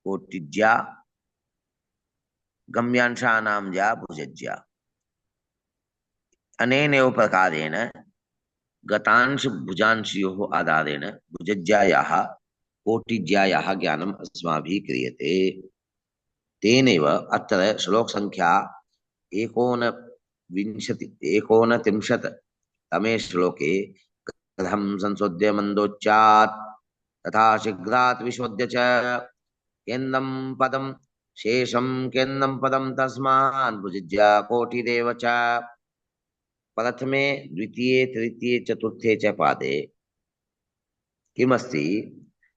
S1: कोटिज्या, गम्यांशानां ज्या भुजज्या। अनेनैव प्रकारेण गतांश भुजांशयोः आधारेण भुजज्यायाः कोटिज्यायाः ज्ञानम् अस्माभिः क्रियते। तेनैव अत्र श्लोक संख्या 39 तमे श्लोके कथं संशोध्य मंदोच्चात् तथा शीघ्रात् विशोध्य च केन्दं पदं शेषं केन्दं पदं तस्मात् भुजज्या कोटिरेव च। प्रथमे द्वितीये तृतीये चतुर्थे च पादे किमस्ति?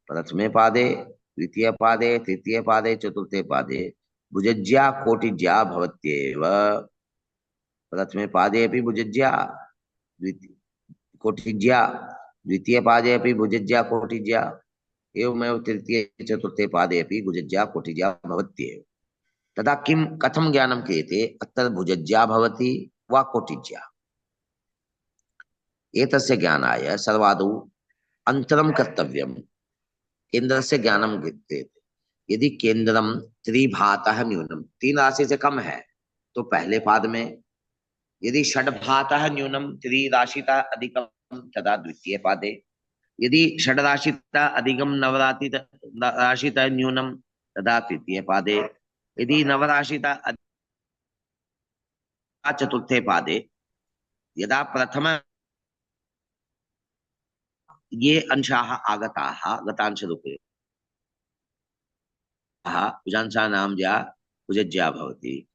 S1: प्रथमे पादे द्वितीय पादे तृतीय पादे चतुर्थे पादे भुजज्या कोटिज्या भवत्येव। प्रथमे पादे अपि भुजज्या कोटिज्या, द्वितीय पादे अपि भुजज्या कोटिज्या, एवमेव तृतीय चतुर्थे पादे अपि भुजज्या कोटिज्या भवत्येव। तदा किं कथं ज्ञानं क्रियते? अत्र भुजज्या भवति वा कोटिज्या? एतस्य ज्ञानाय सर्वादौ अंतरं कर्तव्यम्। केंद्रस्य ज्ञानं क्रियते। यदि केंद्रम त्रिभातः न्यूनम, 3 राशि से कम है तो पहले पाद में, यदि षड्भातः न्यूनम 3 राशितः अधिकम तदा द्वितीय पादे, यदि षड्राशितः अधिकम नवराशितः न्यूनम तदा तृतीय पादे, यदि नवराशितः अधिकम चतुर्थे पादे। यदा प्रथम ये अंशाः आगताः गतांशरूपे भुजांशानां ज्या भुजज्या भवति,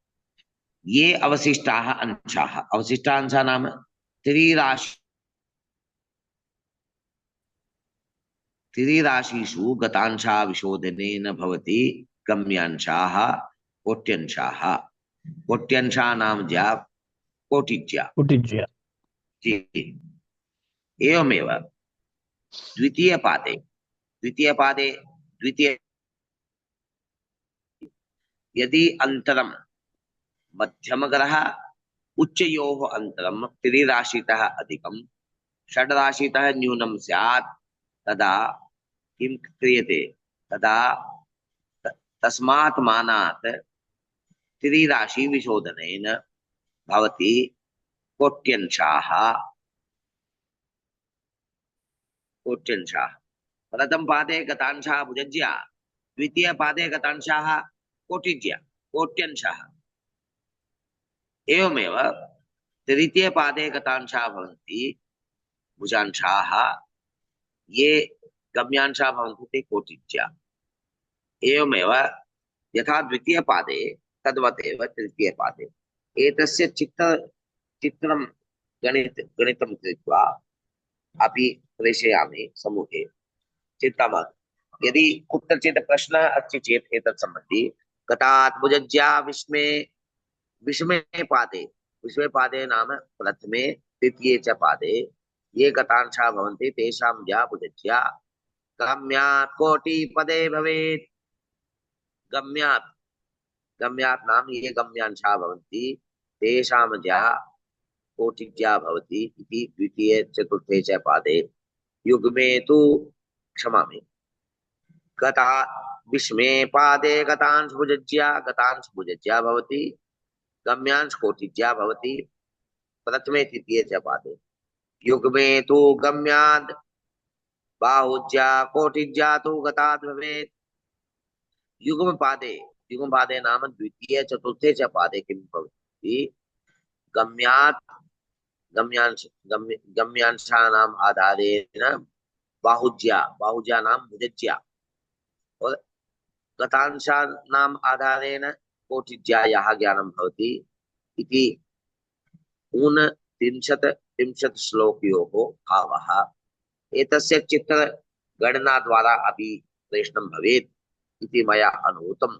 S1: ये अवशिष्टाः अंशाः, अवशिष्टा अंशाः नाम त्रिराशिषु गतांशा विशोधनेन भवति गम्यांशाः कोट्यंशाः, कोट्यंशानां ज्या कोटिज्या। एवमेव द्वितीय पादे द्वितीय यदि अंतरम मध्यम ग्रह उच्चयोः अंतरम त्रिराशितः अधिकम षड्राशितः न्यूनम स्यात् तदा किं क्रियते? तदा तस्मात् मानात् त्रिराशि विशोधनेन भवति कोट्यंशाः। प्रथम पादे गतांशाः भुजज्या, द्वितीय पादे गतांशाः कोटिज्या कोट्यंशाः, एवमेव तृतीय पादे गतांशाः भवन्ति भुजांशाः, ये गम्यांशाः भवन्ति ते कोटिज्या। एवमेव यथा द्वितीय पादे तद्वदेव तृतीय पादे। एतस्य चित्रं गणितं कृत्वा अपि प्रेषयामि समूहे, चिन्ता मास्तु।
S3: यदि कुत्रचित् प्रश्नः अस्ति चेत् एतत् सम्बन्धी गतात् भुजज्या विस्मे पादे, विस्मे पादे नाम प्रथमे द्वितीये च पादे ये गतांशाः भवन्ति तेषां ज्या भुजज्या गम्यात् कोटिपदे भवेत्। गम्यात्, गम्यात् नाम ये गम्यांशाः भवन्ति तेषां ज्या कोटिज्या भवति इति द्वितीये चतुर्थे च पादे। युग्मे तु क्षमामि गता विस्मे पादे गतांश भुजज्या भवति, गम्यांश कोटिज्या भवति प्रथमे तृतीये च पादे। युग्मे तु गम्याद् बाहुज्या कोटिज्या तु गताद् भवेत्। युग्म पादे नाम द्वितीय चतुर्थे च पादे किं भवति गम्यात् गम्यांशानाम् आधारेण बाहुज्या नाम भुजज्या और गतांशानाम् आधारेण कोटिज्यायाः ज्ञानं भवति इति 39 श्लोकयोः भावः। एतस्य चित्रगणनाद्वारा अपि प्रेषणं भवेत् इति मया अनुभूतं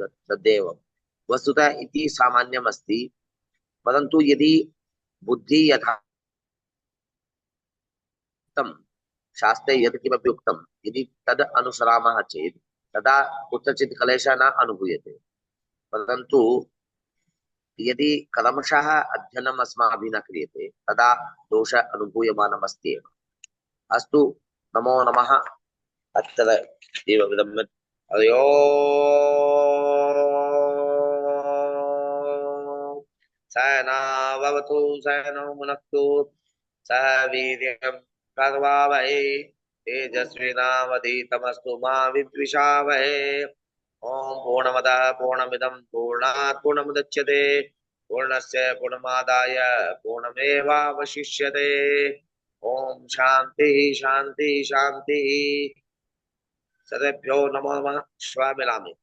S3: तदेव। वस्तुतः इति सामान्यम् अस्ति, परन्तु यदि बुद्धि यथार्थं शास्त्रे यद् किमपि उक्तं यदि तद् अनुसरामः चेत् तदा कुत्रचित् क्लेशः न अनुभूयते। परन्तु यदि क्रमशः अध्ययनम् अस्माभिः न क्रियते तदा दोषः अनुभूयमानम् अस्ति एव। अस्तु, नमो नमः। अत्र एव विरम्य हरि ओम्। सहना भवतु सहनौ भुनक्तु सह वीर्यं करवावहै तेजस्विनावधीतमस्तु मा विद्विषावहै। ओम पूर्णमदः पूर्णमिदं पूर्णात् पूर्णमुदच्यते पूर्णस्य पूर्णमादाय पूर्णमेवावशिष्यते। ओम शांति शांति शांति। सर्वेभ्यो नमो नमः। श्वः मिलामि।